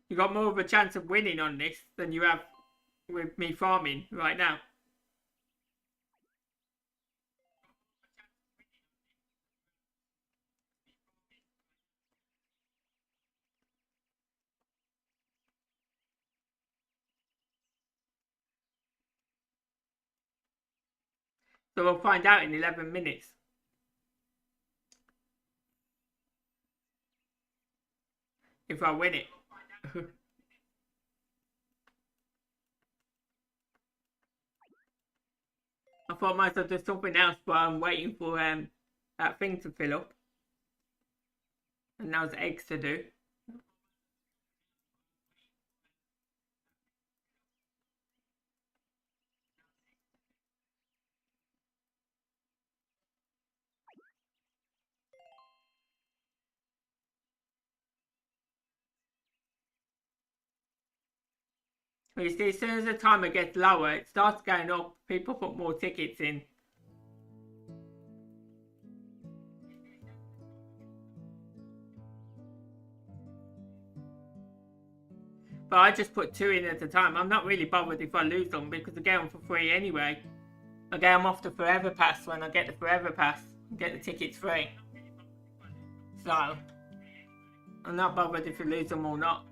You got more of a chance of winning on this than you have with me farming right now. So we'll find out in 11 minutes. If I win it. I thought I might have done something else, but I'm waiting for that thing to fill up. And now there's eggs to do. You see, as soon as the timer gets lower, it starts going up. People put more tickets in. But I just put 2 in at a time. I'm not really bothered if I lose them because I get them for free anyway. I get them off the Forever Pass when I get the Forever Pass. I get the tickets free. So, I'm not bothered if I lose them or not.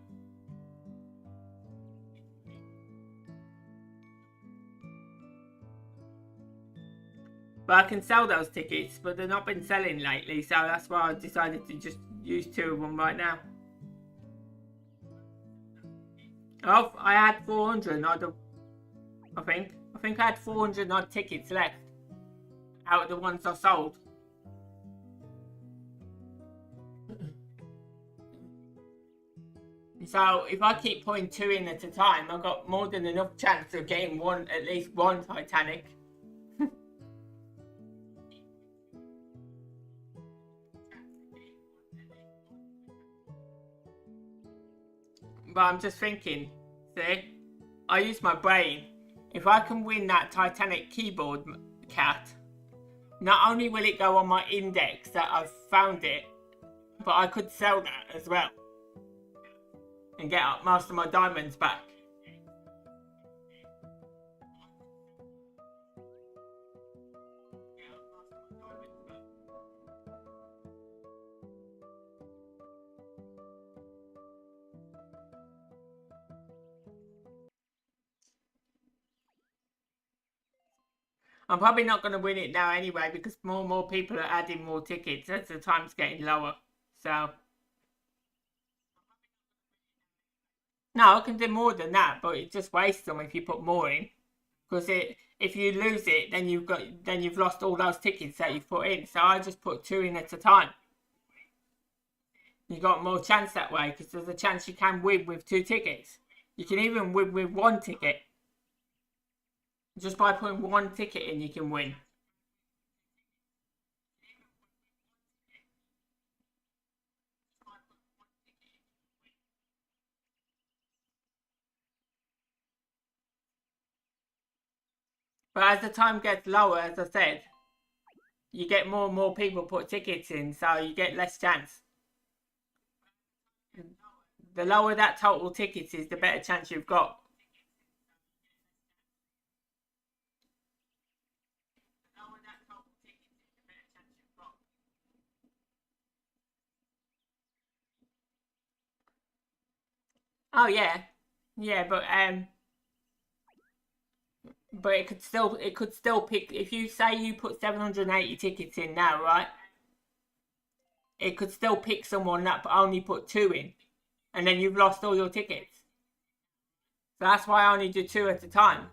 But I can sell those tickets, but they've not been selling lately, so that's why I decided to just use 2 of them right now. Oh, I had 400 odd, I think. I think I had 400 odd tickets left out of the ones I sold. So if I keep putting 2 in at a time, I've got more than enough chance of getting at least one Titanic. But I'm just thinking, see, I use my brain. If I can win that Titanic keyboard cat, not only will it go on my index that I've found it, but I could sell that as well and get most of my diamonds back. I'm probably not going to win it now anyway because more and more people are adding more tickets as the time's getting lower. So, no, I can do more than that, but it just wastes them if you put more in. Because if you lose it, then you've lost all those tickets that you've put in. So I just put 2 in at a time. You got more chance that way because there's a chance you can win with 2 tickets. You can even win with 1 ticket. Just by putting 1 ticket in, you can win. But as the time gets lower, as I said, you get more and more people put tickets in, so you get less chance. The lower that total tickets is, the better chance you've got. Oh yeah, yeah, but it could still pick if you say you put 780 tickets in now, right? It could still pick someone that only put 2 in, and then you've lost all your tickets. So that's why I only do 2 at a time.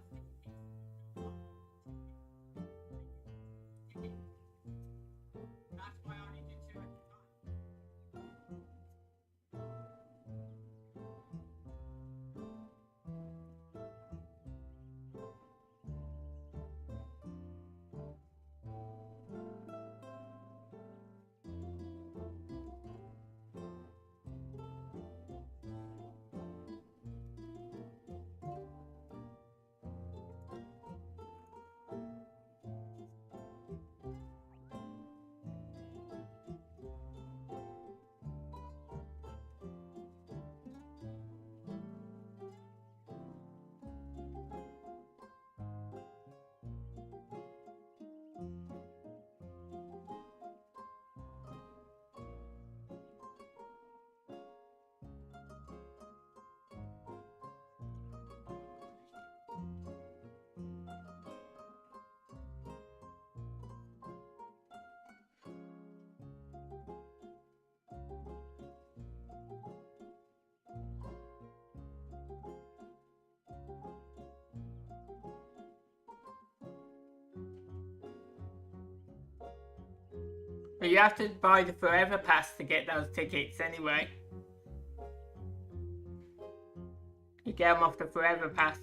But you have to buy the Forever Pass to get those tickets anyway. You get them off the Forever Pass.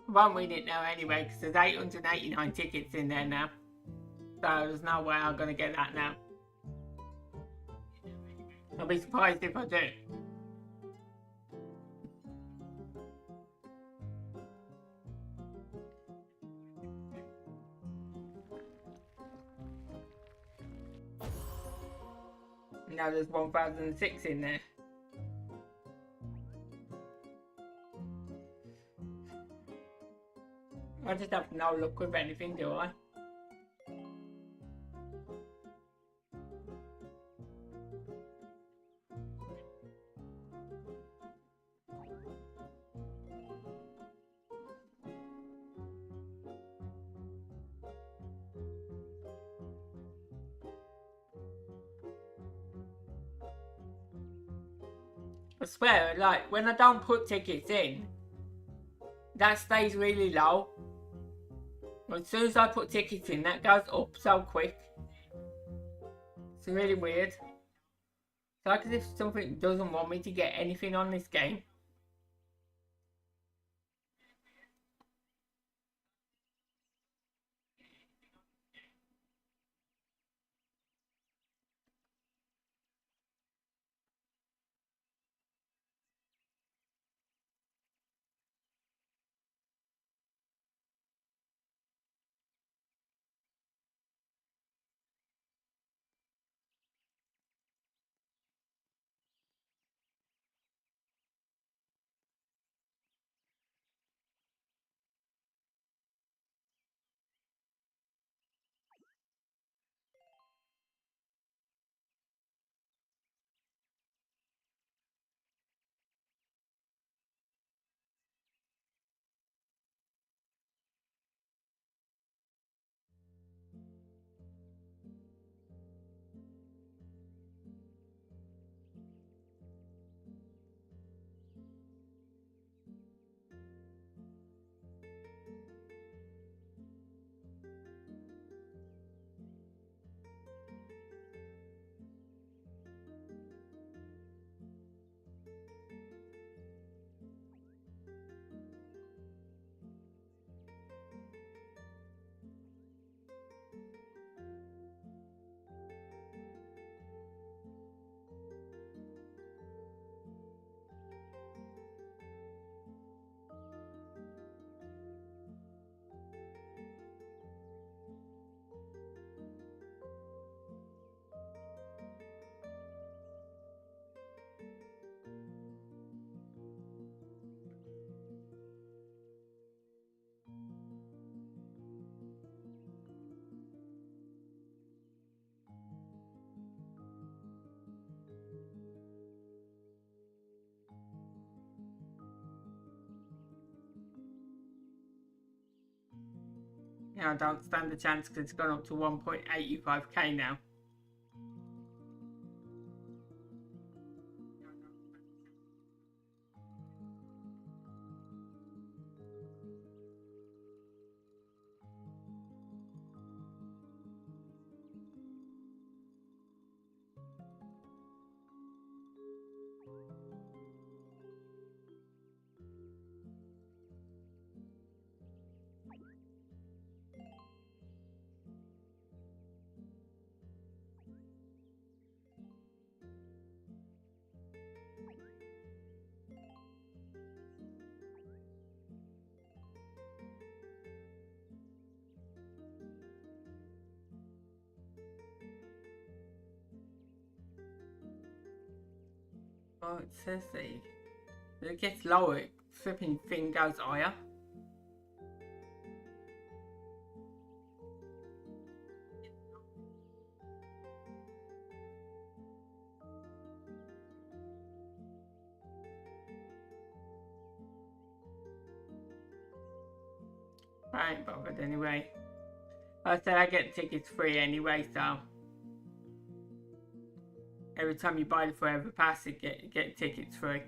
I won't read it now anyway because there's 889 tickets in there now. So there's no way I'm going to get that now. I'll be surprised if I do. Now there's 1006 in there. I just have no luck with anything, do I? I swear, like, when I don't put tickets in, that stays really low. As soon as I put tickets in, that goes up so quick. It's really weird. It's like as if something doesn't want me to get anything on this game. I don't stand a chance because it's gone up to 1.85k now. Oh, it says that it gets lower, flipping thing goes higher. I ain't bothered anyway. I said I get tickets free anyway, so every time you buy the Forever Pass, you get tickets free.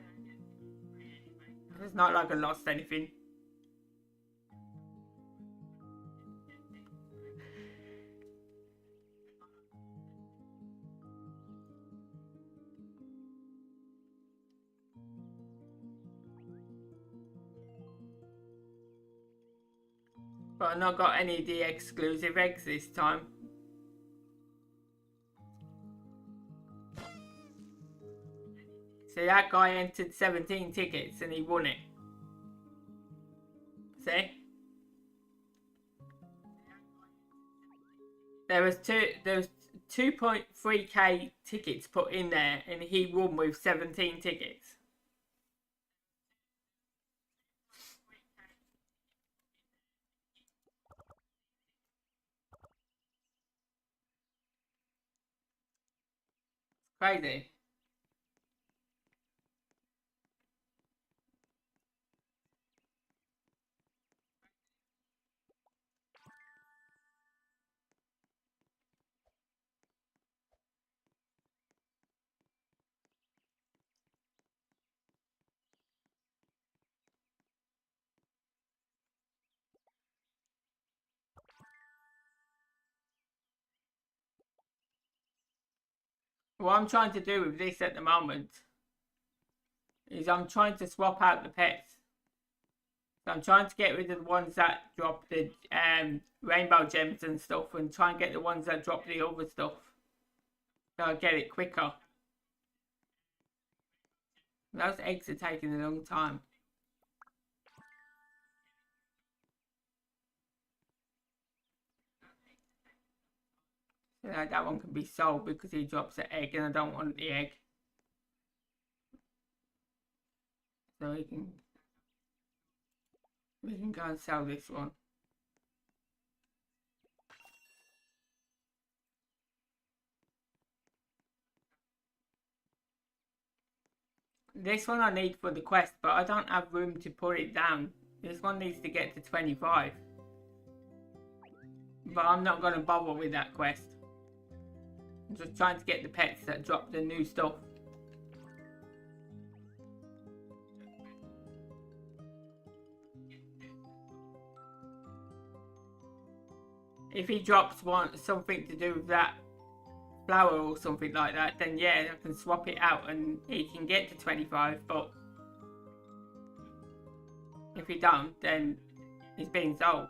It's not like I lost anything. But I've not got any of the exclusive eggs this time. See, that guy entered 17 tickets and he won it. See? There was 2.3k tickets put in there and he won with 17 tickets. Crazy. What I'm trying to do with this at the moment is I'm trying to swap out the pets. So I'm trying to get rid of the ones that drop the rainbow gems and stuff and try and get the ones that drop the other stuff. So I get it quicker. Those eggs are taking a long time. So that one can be sold because he drops an egg and I don't want the egg. So we can go and sell this one. This one I need for the quest, but I don't have room to put it down. This one needs to get to 25. But I'm not going to bother with that quest. I'm just trying to get the pets that drop the new stuff. If he drops something to do with that flower or something like that, then yeah, I can swap it out and he can get to 25, but if he don't, then he's being sold.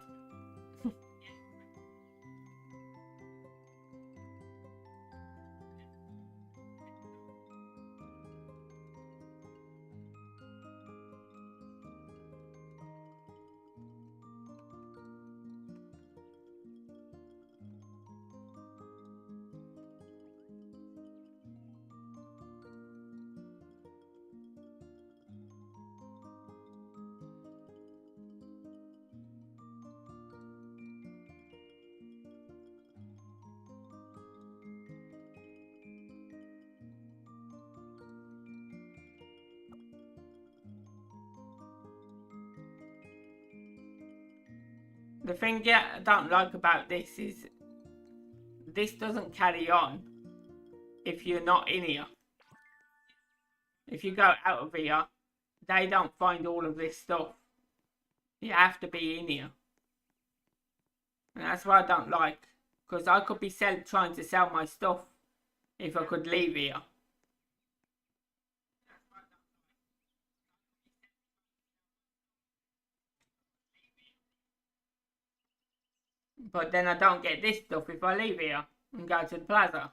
The thing I don't like about this is this doesn't carry on if you're not in here. If you go out of here, they don't find all of this stuff. You have to be in here. And that's what I don't like. Because I could be trying to sell my stuff if I could leave here. But then I don't get this stuff if I leave here and go to the plaza.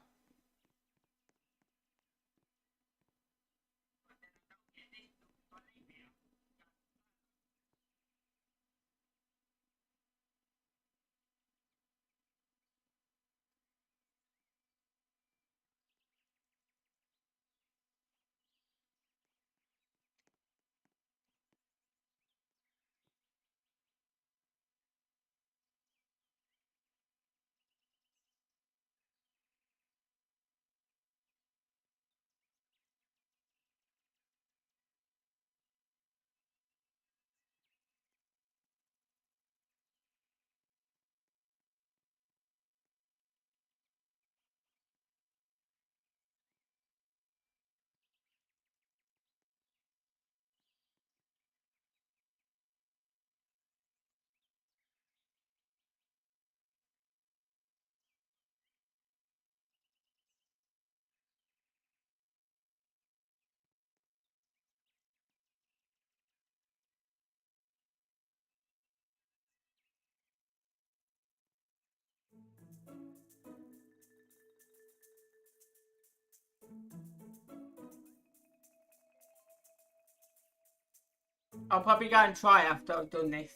I'll probably go and try after I've done this.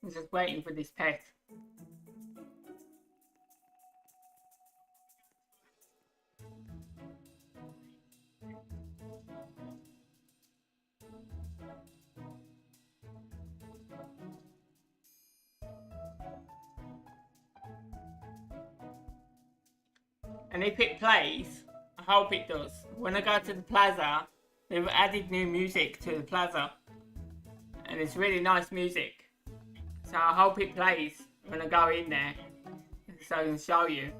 I'm just waiting for this pet. And if it plays, I hope it does. When I go to the plaza, they've added new music to the plaza. And it's really nice music. So I hope it plays when I go in there. So I can show you.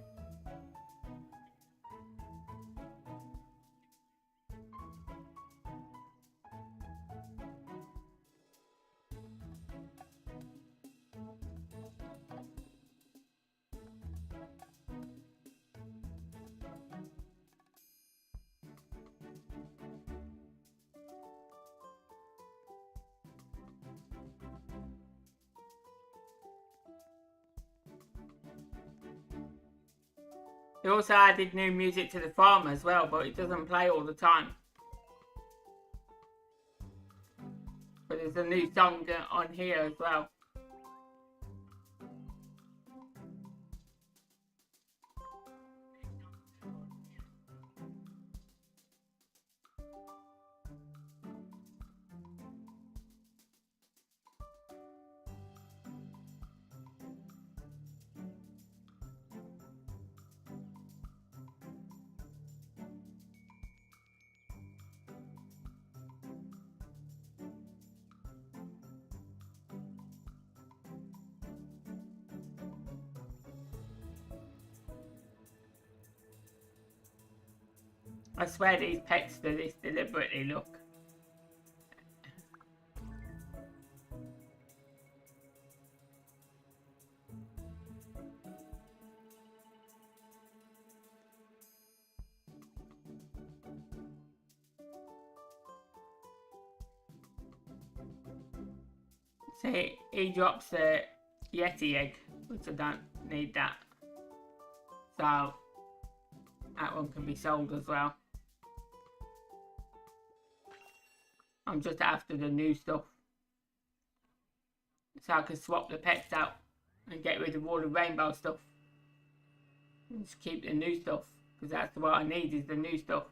They also added new music to the farm as well, but it doesn't play all the time. But there's a new song on here as well. I swear these pets do this deliberately, look. See, he drops the Yeti egg, which I don't need that. So, that one can be sold as well. I'm just after the new stuff. So I can swap the pets out and get rid of all the rainbow stuff. And just keep the new stuff, because that's what I need is the new stuff.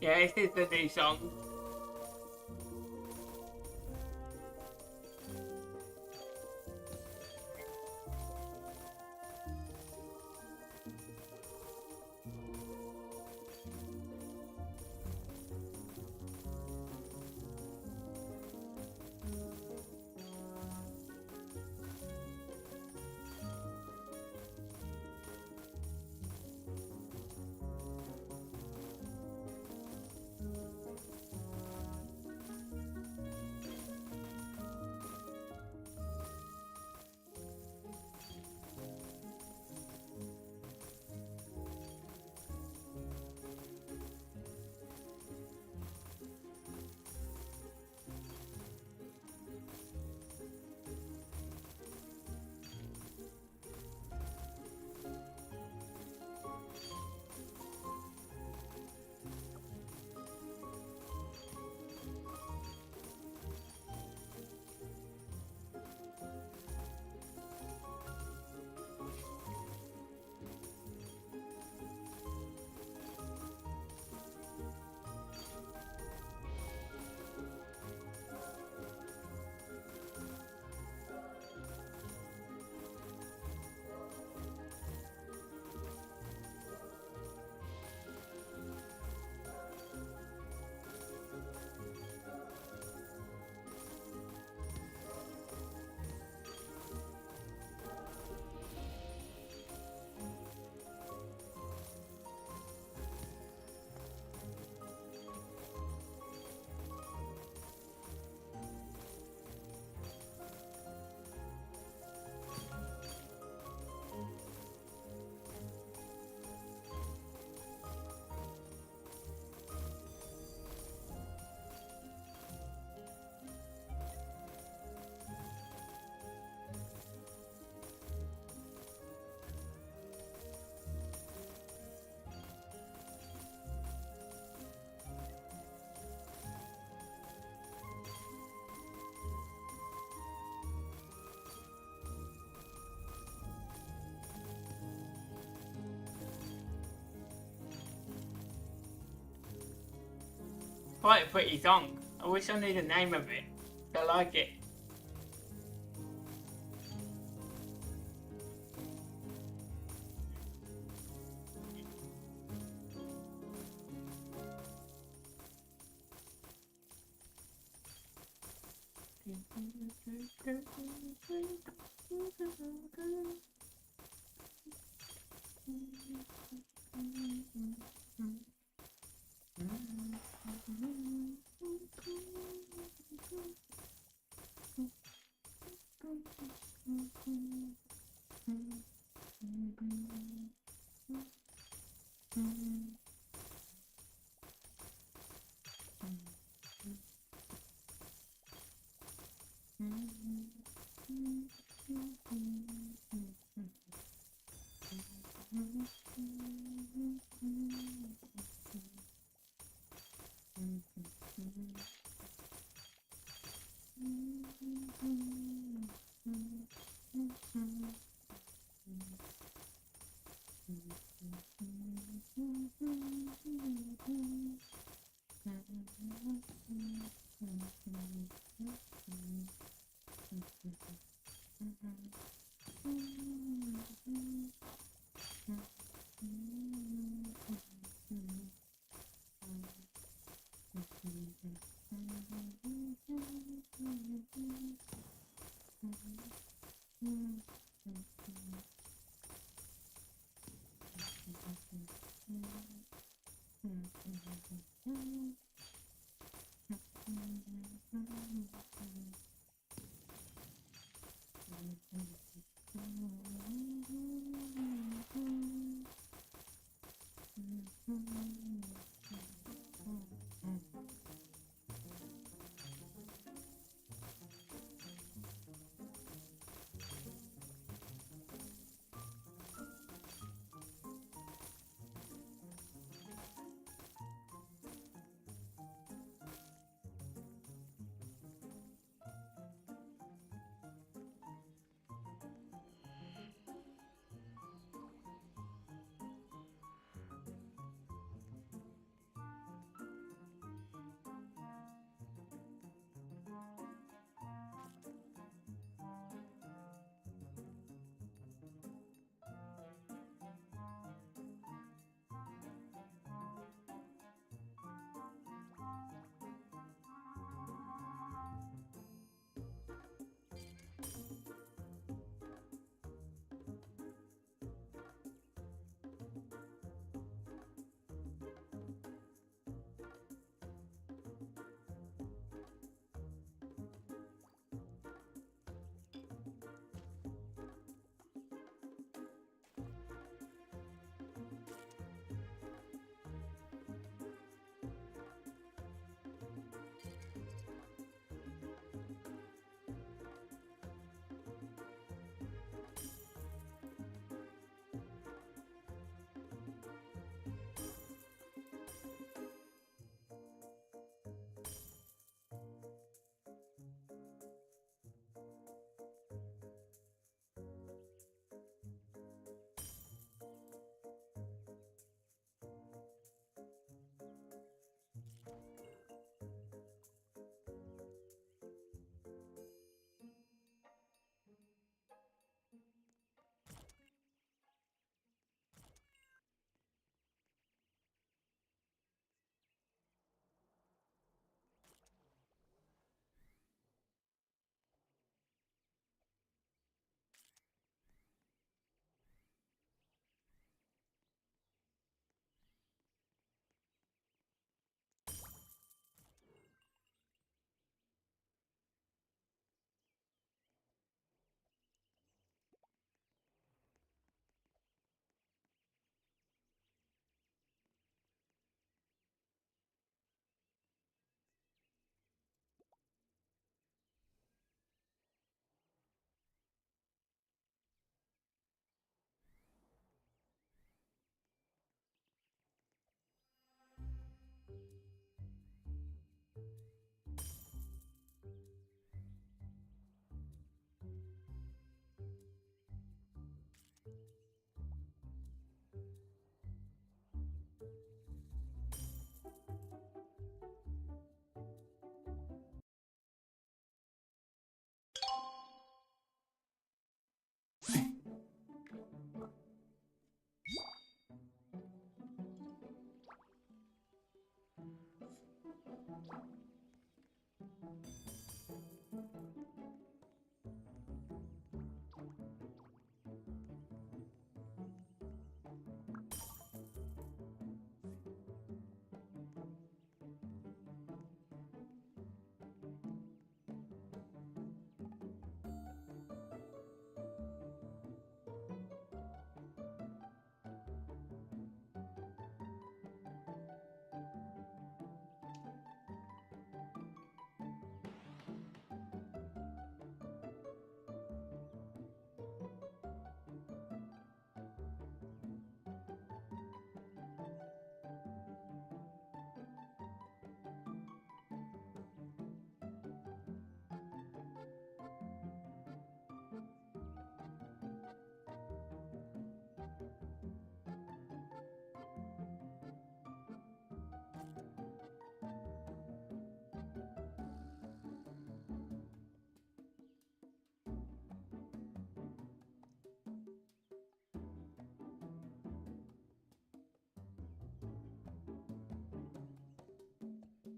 Yeah, this is the new song. Quite a pretty song. I wish I knew the name of it. I like it.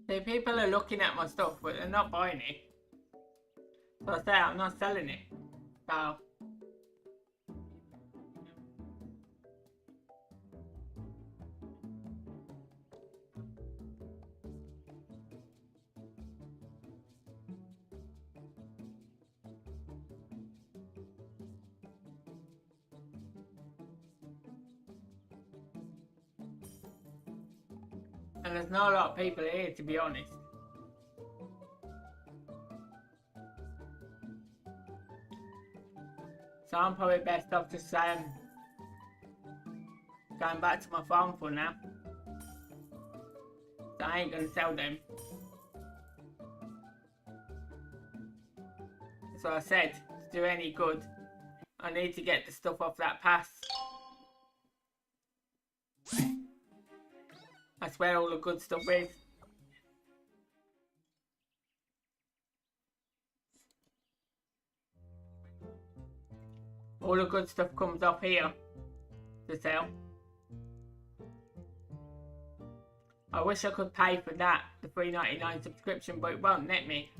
See, people are looking at my stuff, but they're not buying it. So I say I'm not selling it. So and there's not a lot of people here, to be honest. So I'm probably best off just going back to my farm for now. So I ain't gonna sell them. So I said, to do any good, I need to get the stuff off that pass. That's where all the good stuff is. All the good stuff comes off here to sell. I wish I could pay for that, the $3.99 subscription, but it won't let me.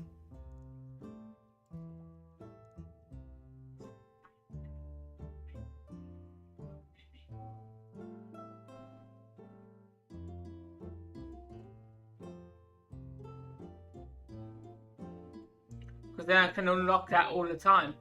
Because then I can unlock that all the time.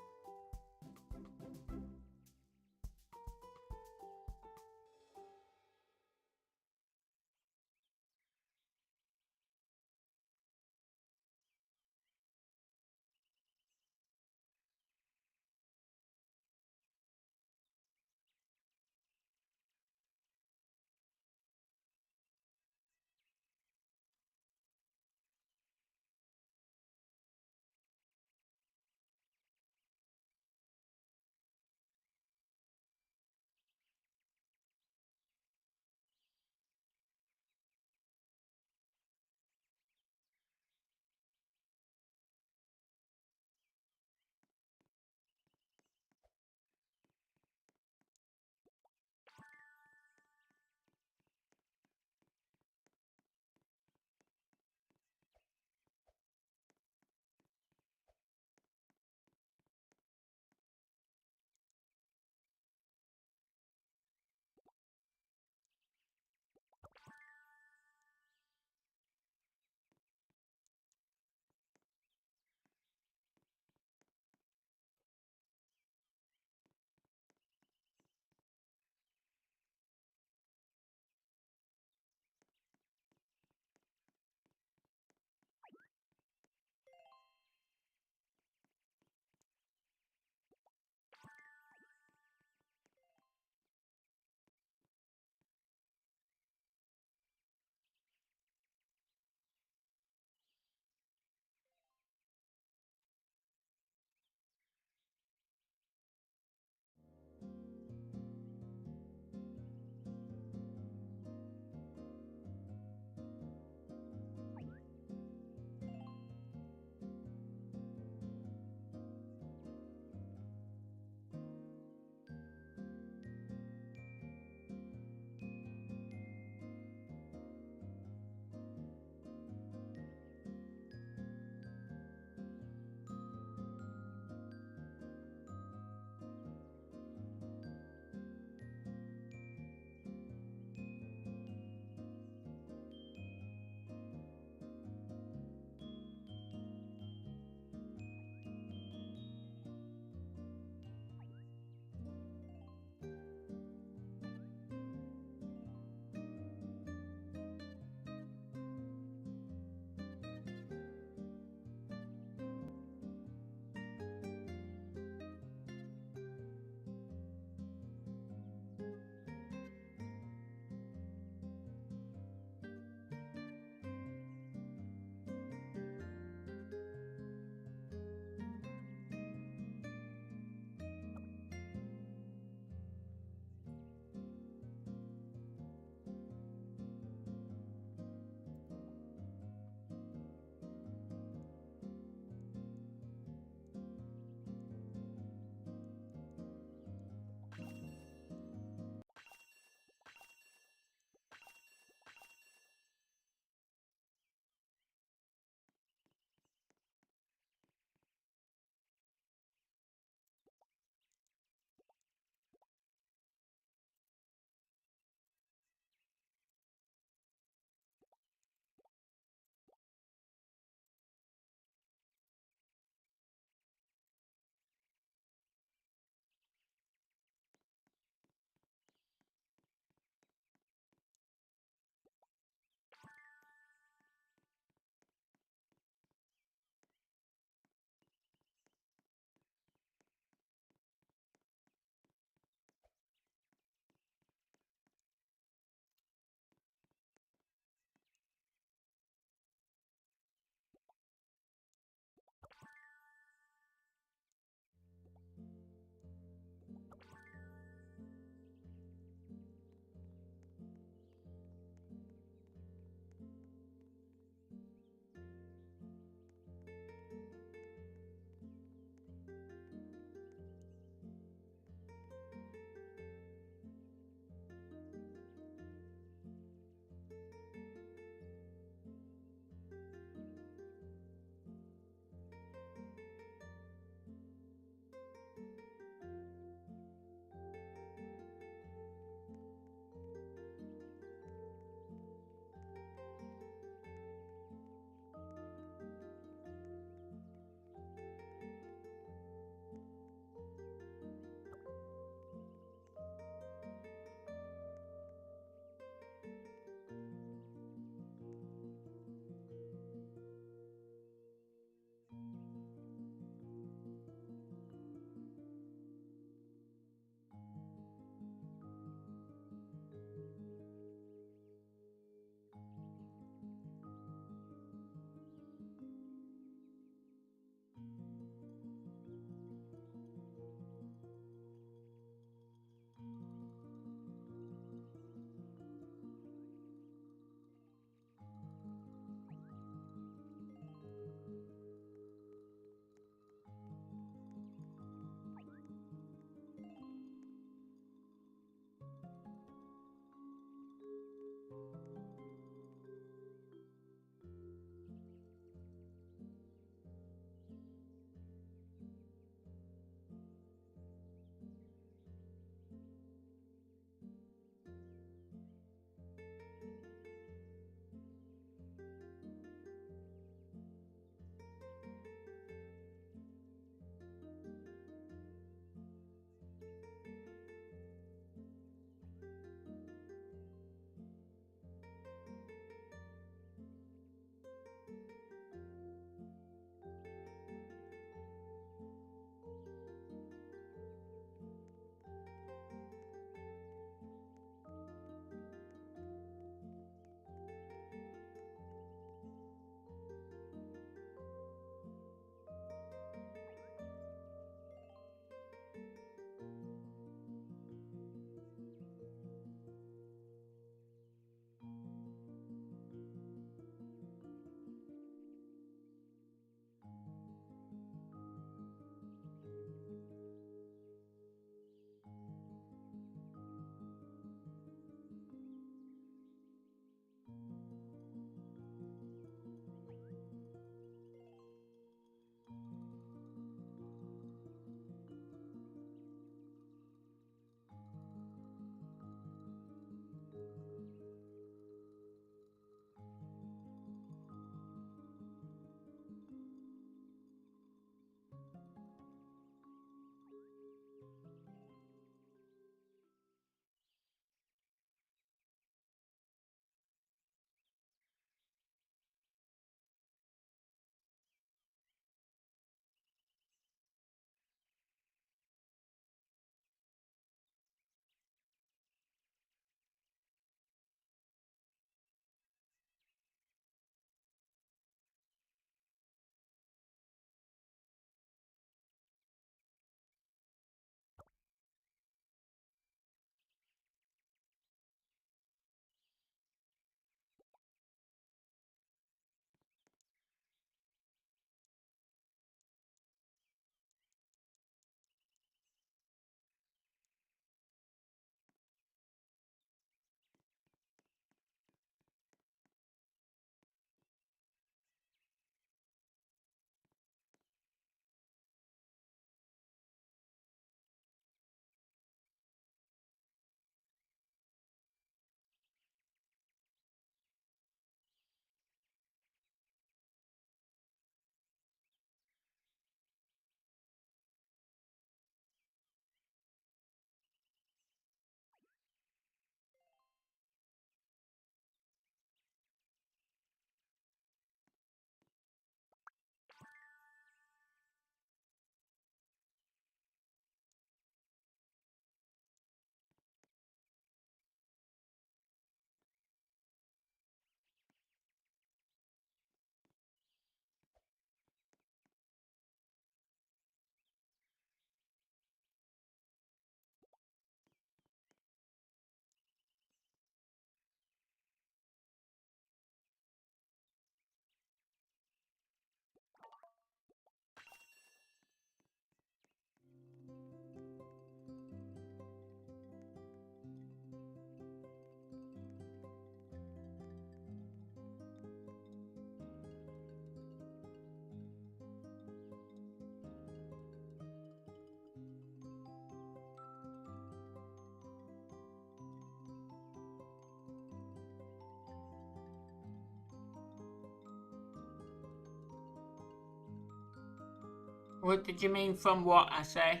What did you mean from what, I say?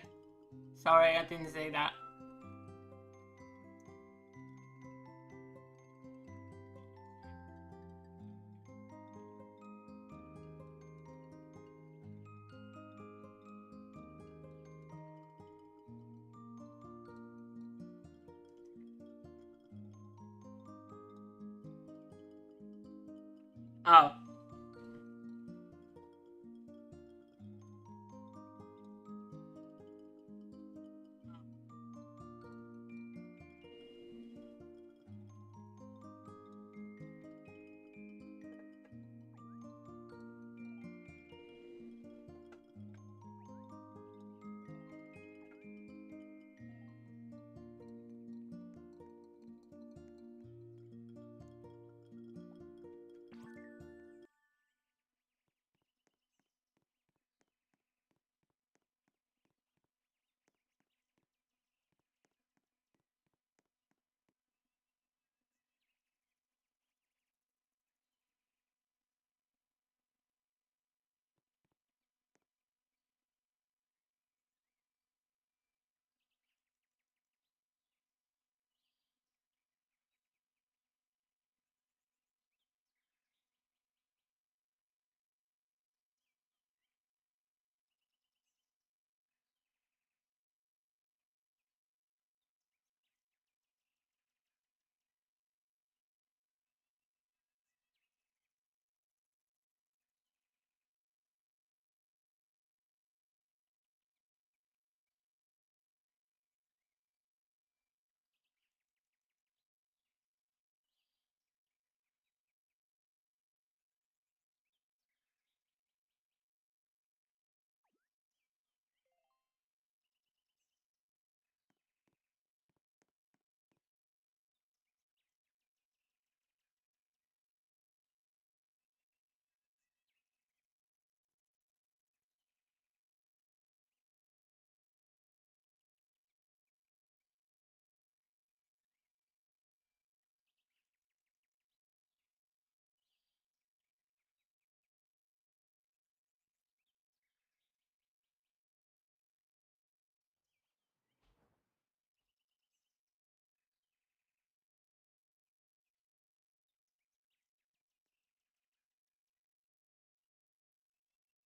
Sorry, I didn't say that. Oh.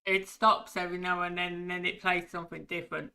It stops every now and then it plays something different.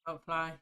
Apply.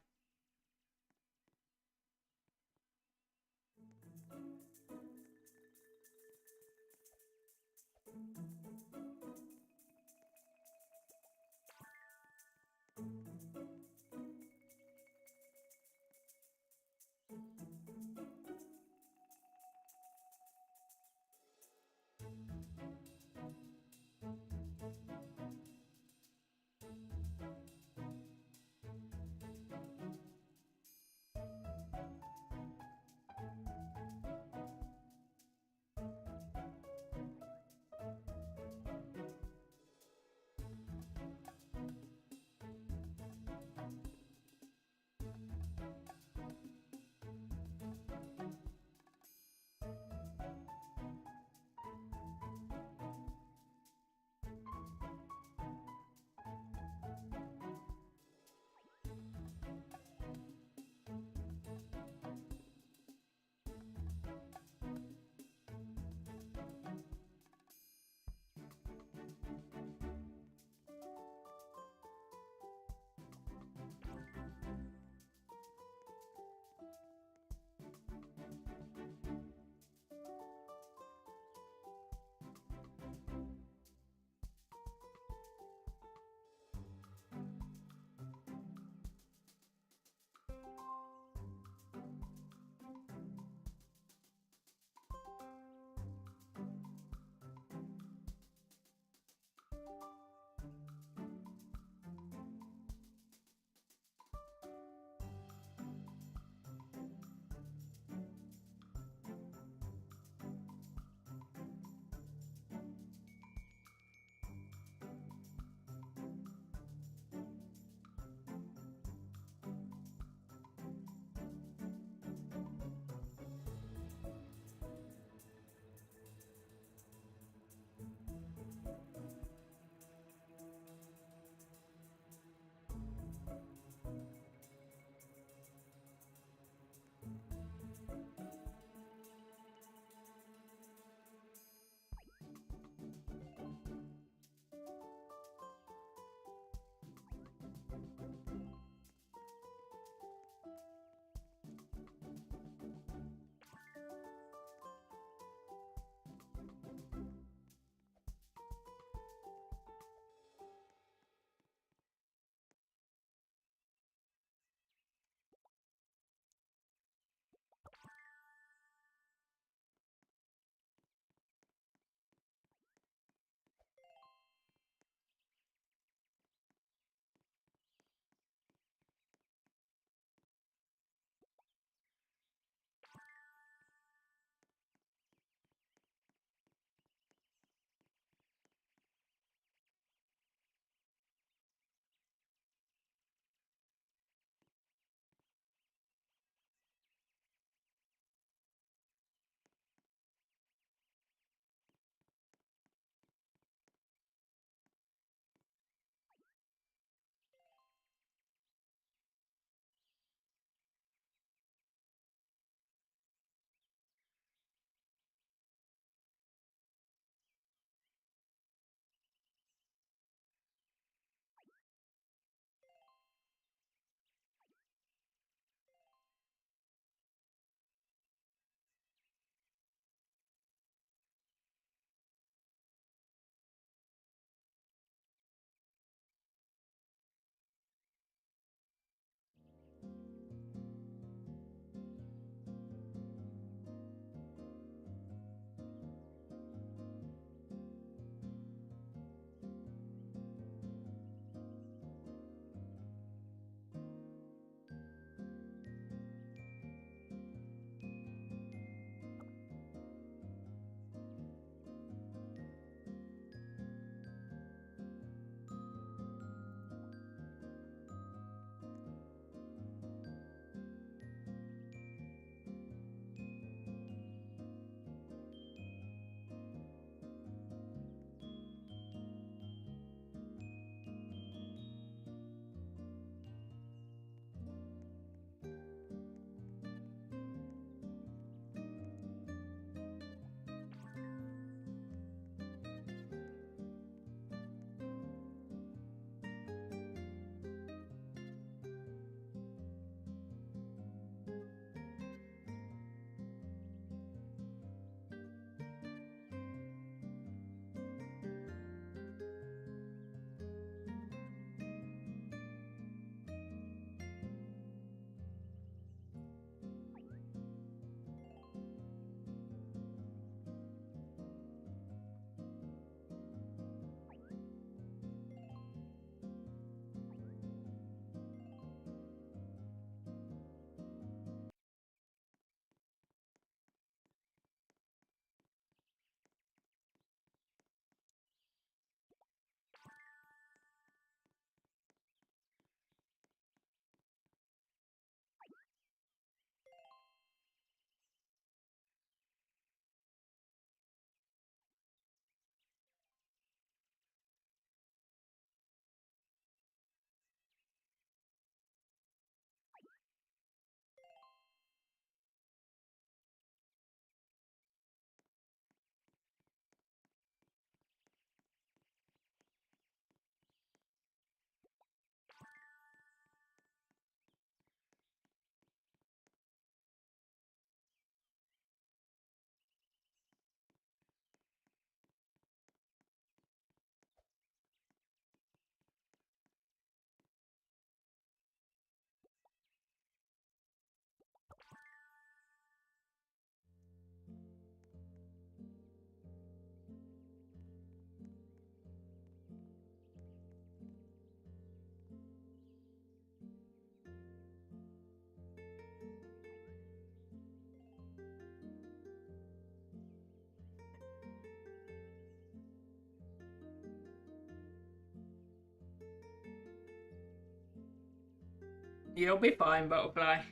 You'll be fine, Butterfly.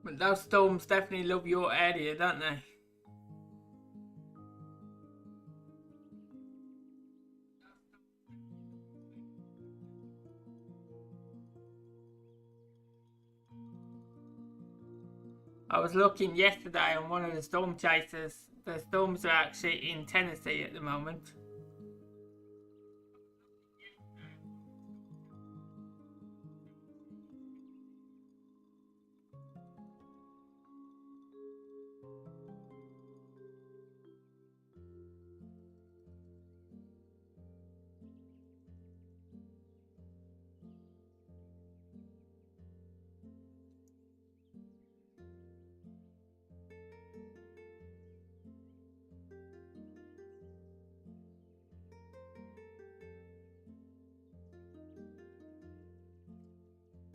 But those storms definitely love your area, don't they? I was looking yesterday on one of the storm chasers. The storms are actually in Tennessee at the moment.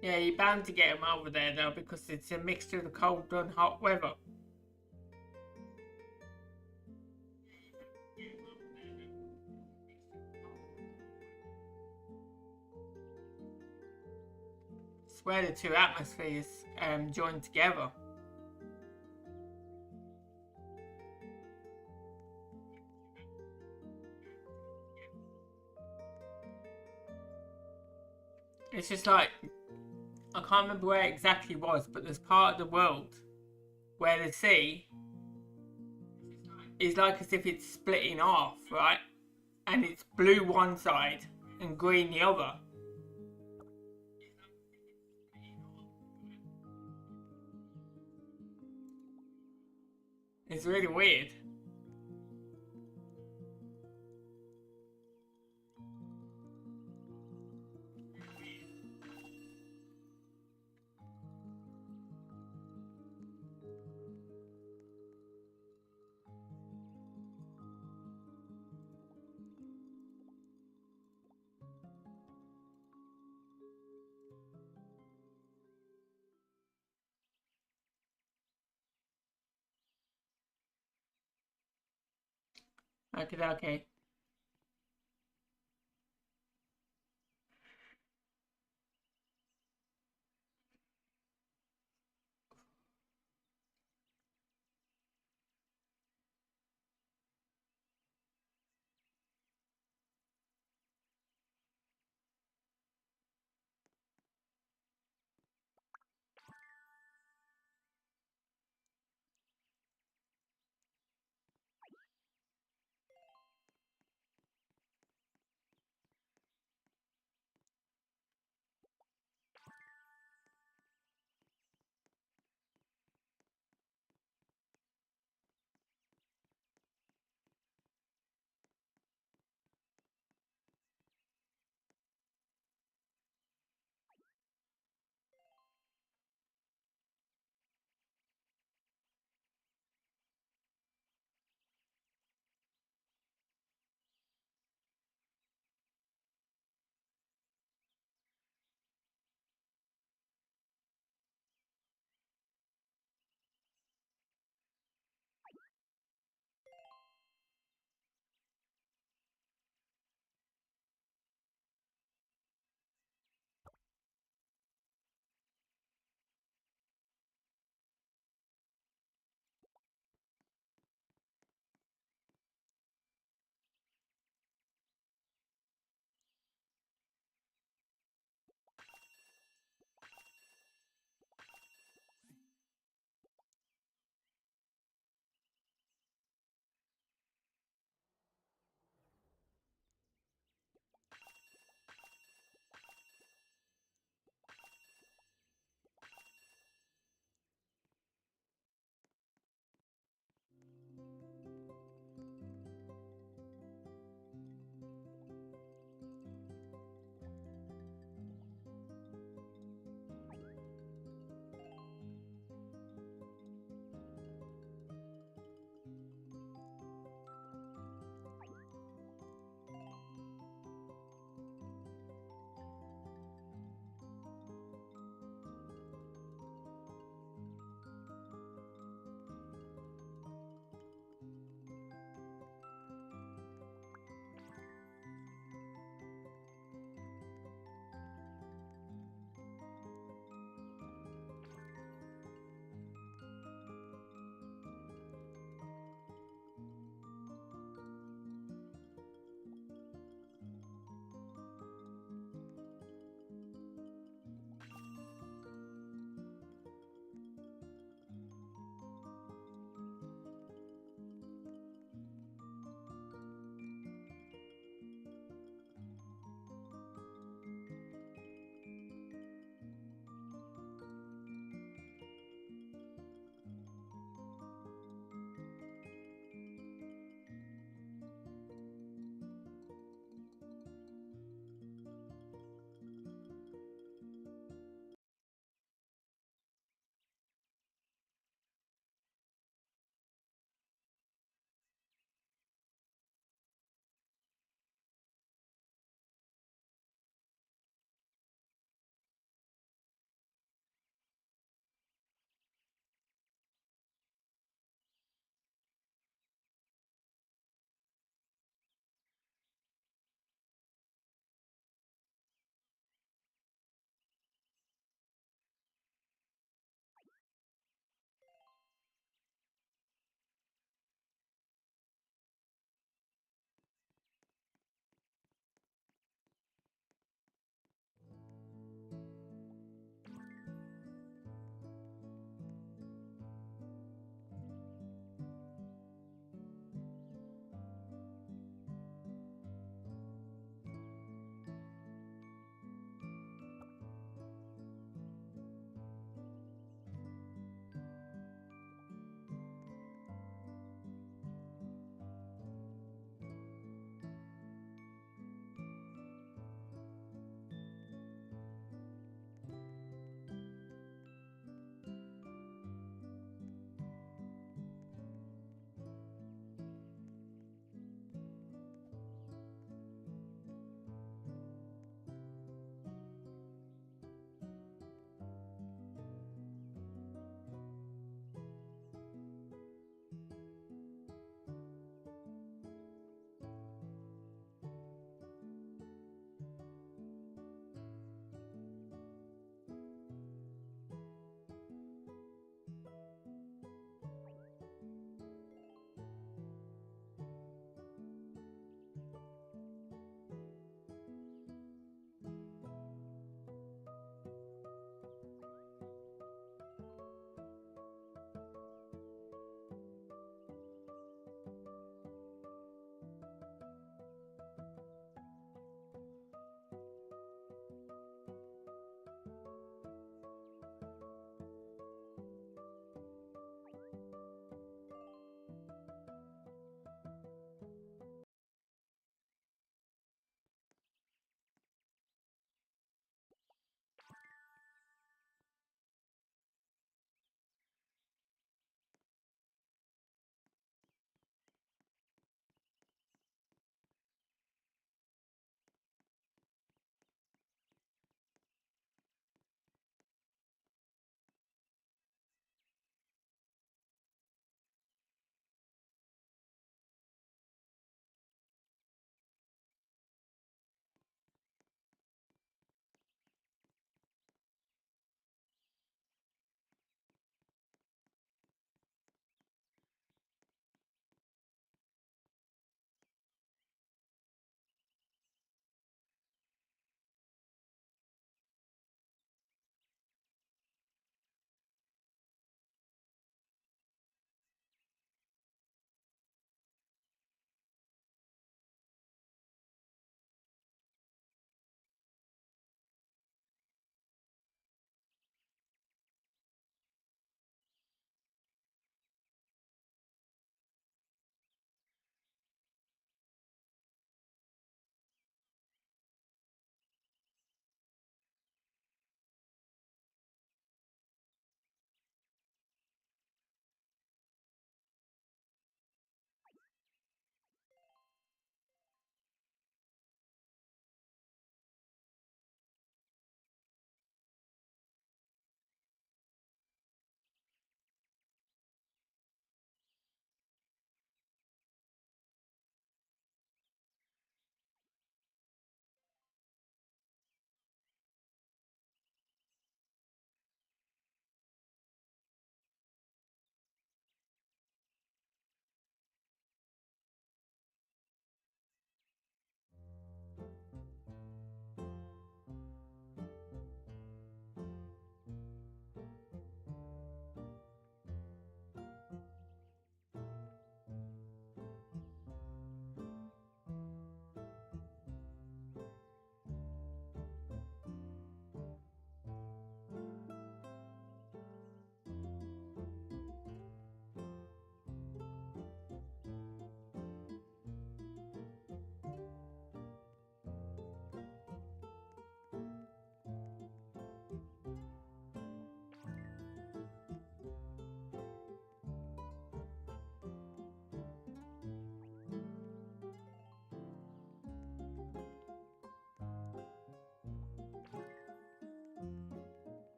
Yeah, you're bound to get them over there though because it's a mixture of cold and hot weather. It's where the two atmospheres join together. It's just like, I can't remember where it exactly was, but there's part of the world where the sea is like as if it's splitting off, right? And it's blue one side and green the other. It's really weird. Okay, okay.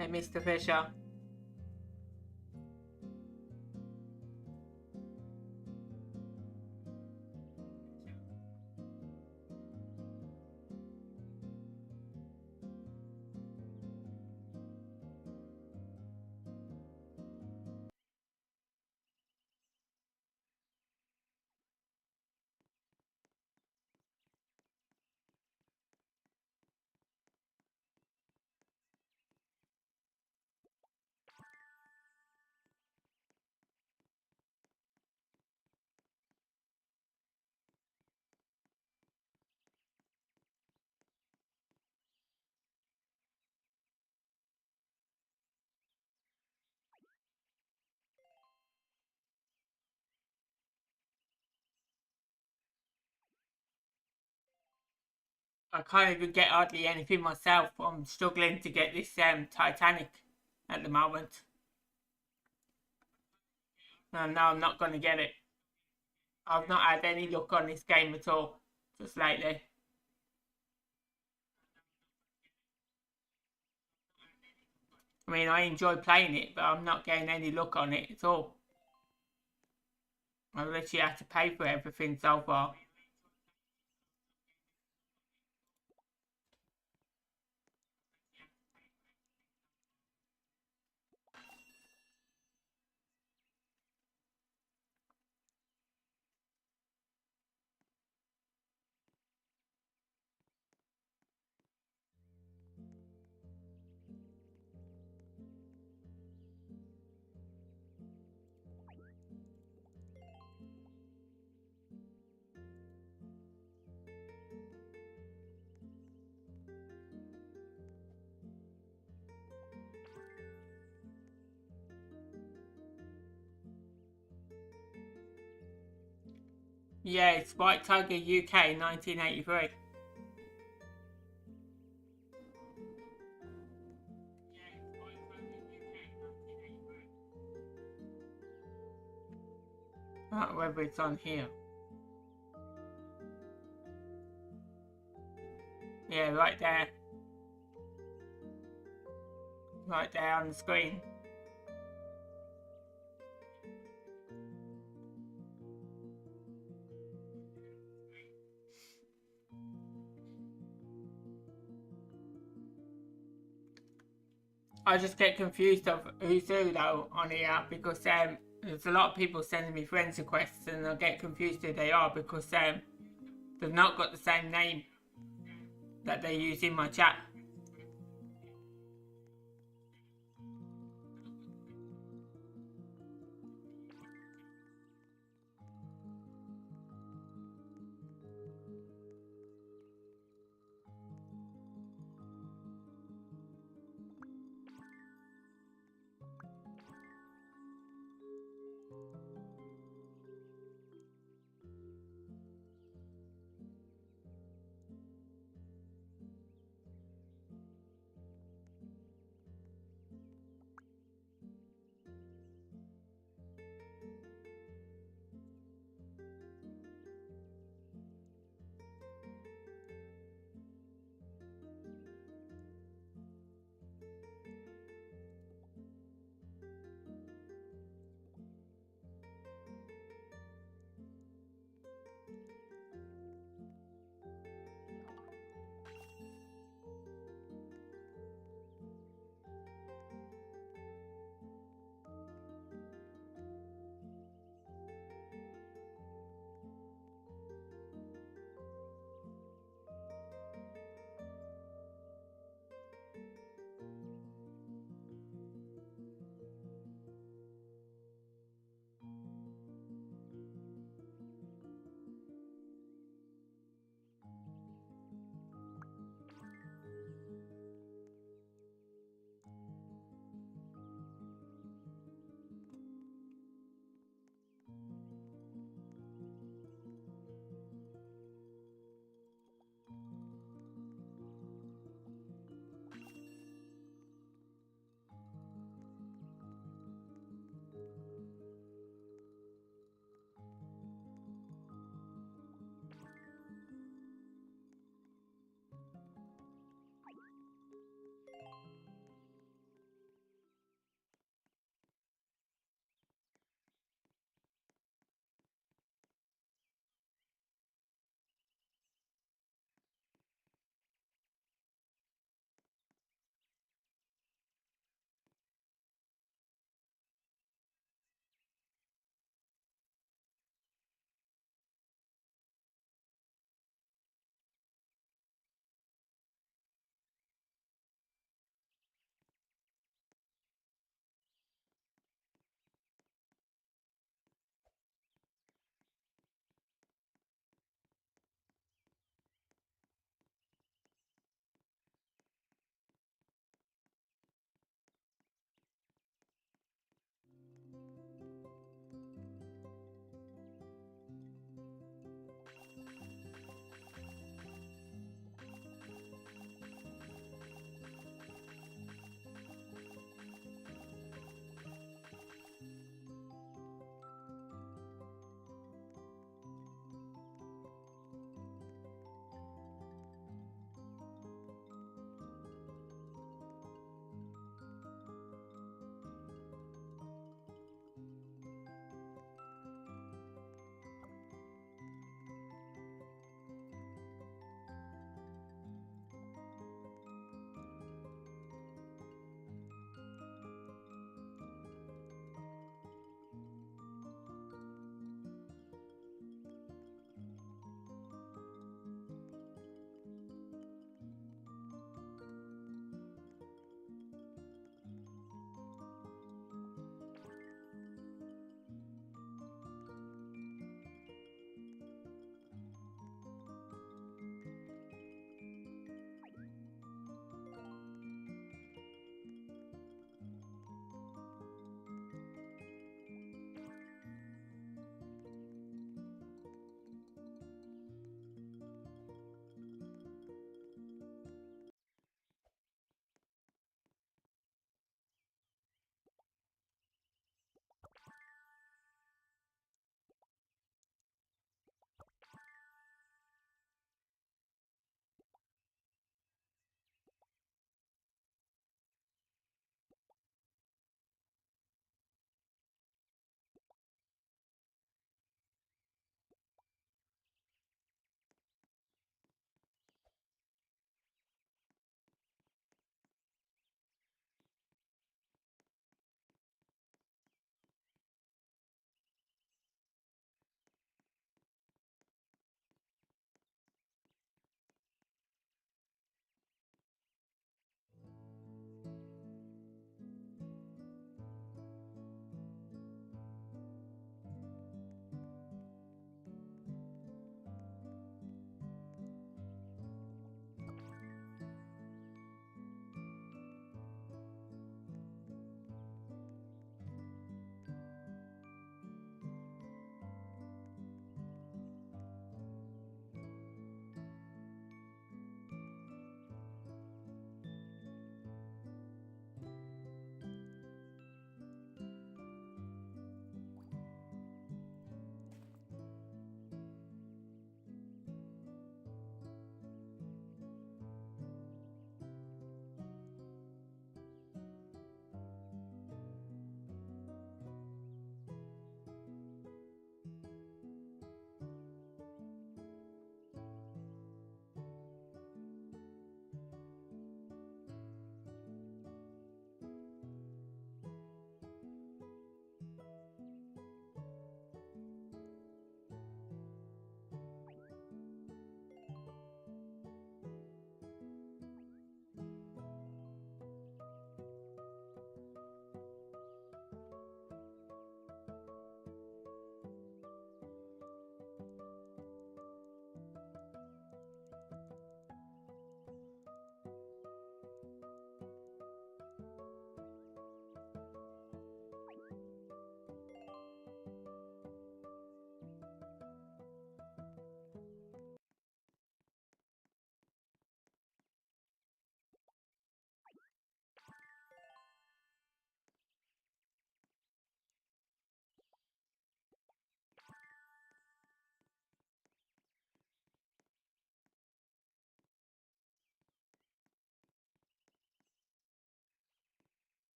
Hey, Mr. Fisher. I can't even get hardly anything myself. I'm struggling to get this Titanic at the moment. And no, I'm not going to get it. I've not had any luck on this game at all, just lately. I mean, I enjoy playing it, but I'm not getting any luck on it at all. I literally have to pay for everything so far. Yeah, it's White Tiger UK 1983. I don't know whether it's on here. Yeah, right there. Right there on the screen. I just get confused of who's who though on here because there's a lot of people sending me friends requests and I get confused who they are because they've not got the same name that they use in my chat.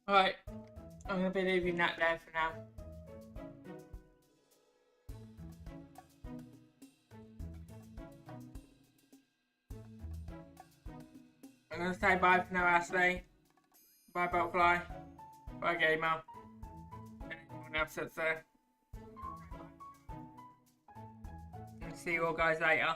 Right, I'm going to be leaving that there for now. I'm going to say bye for now, Ashley. Bye, Butterfly. Bye, Gamer. Anyone else that's there. And see you all guys later.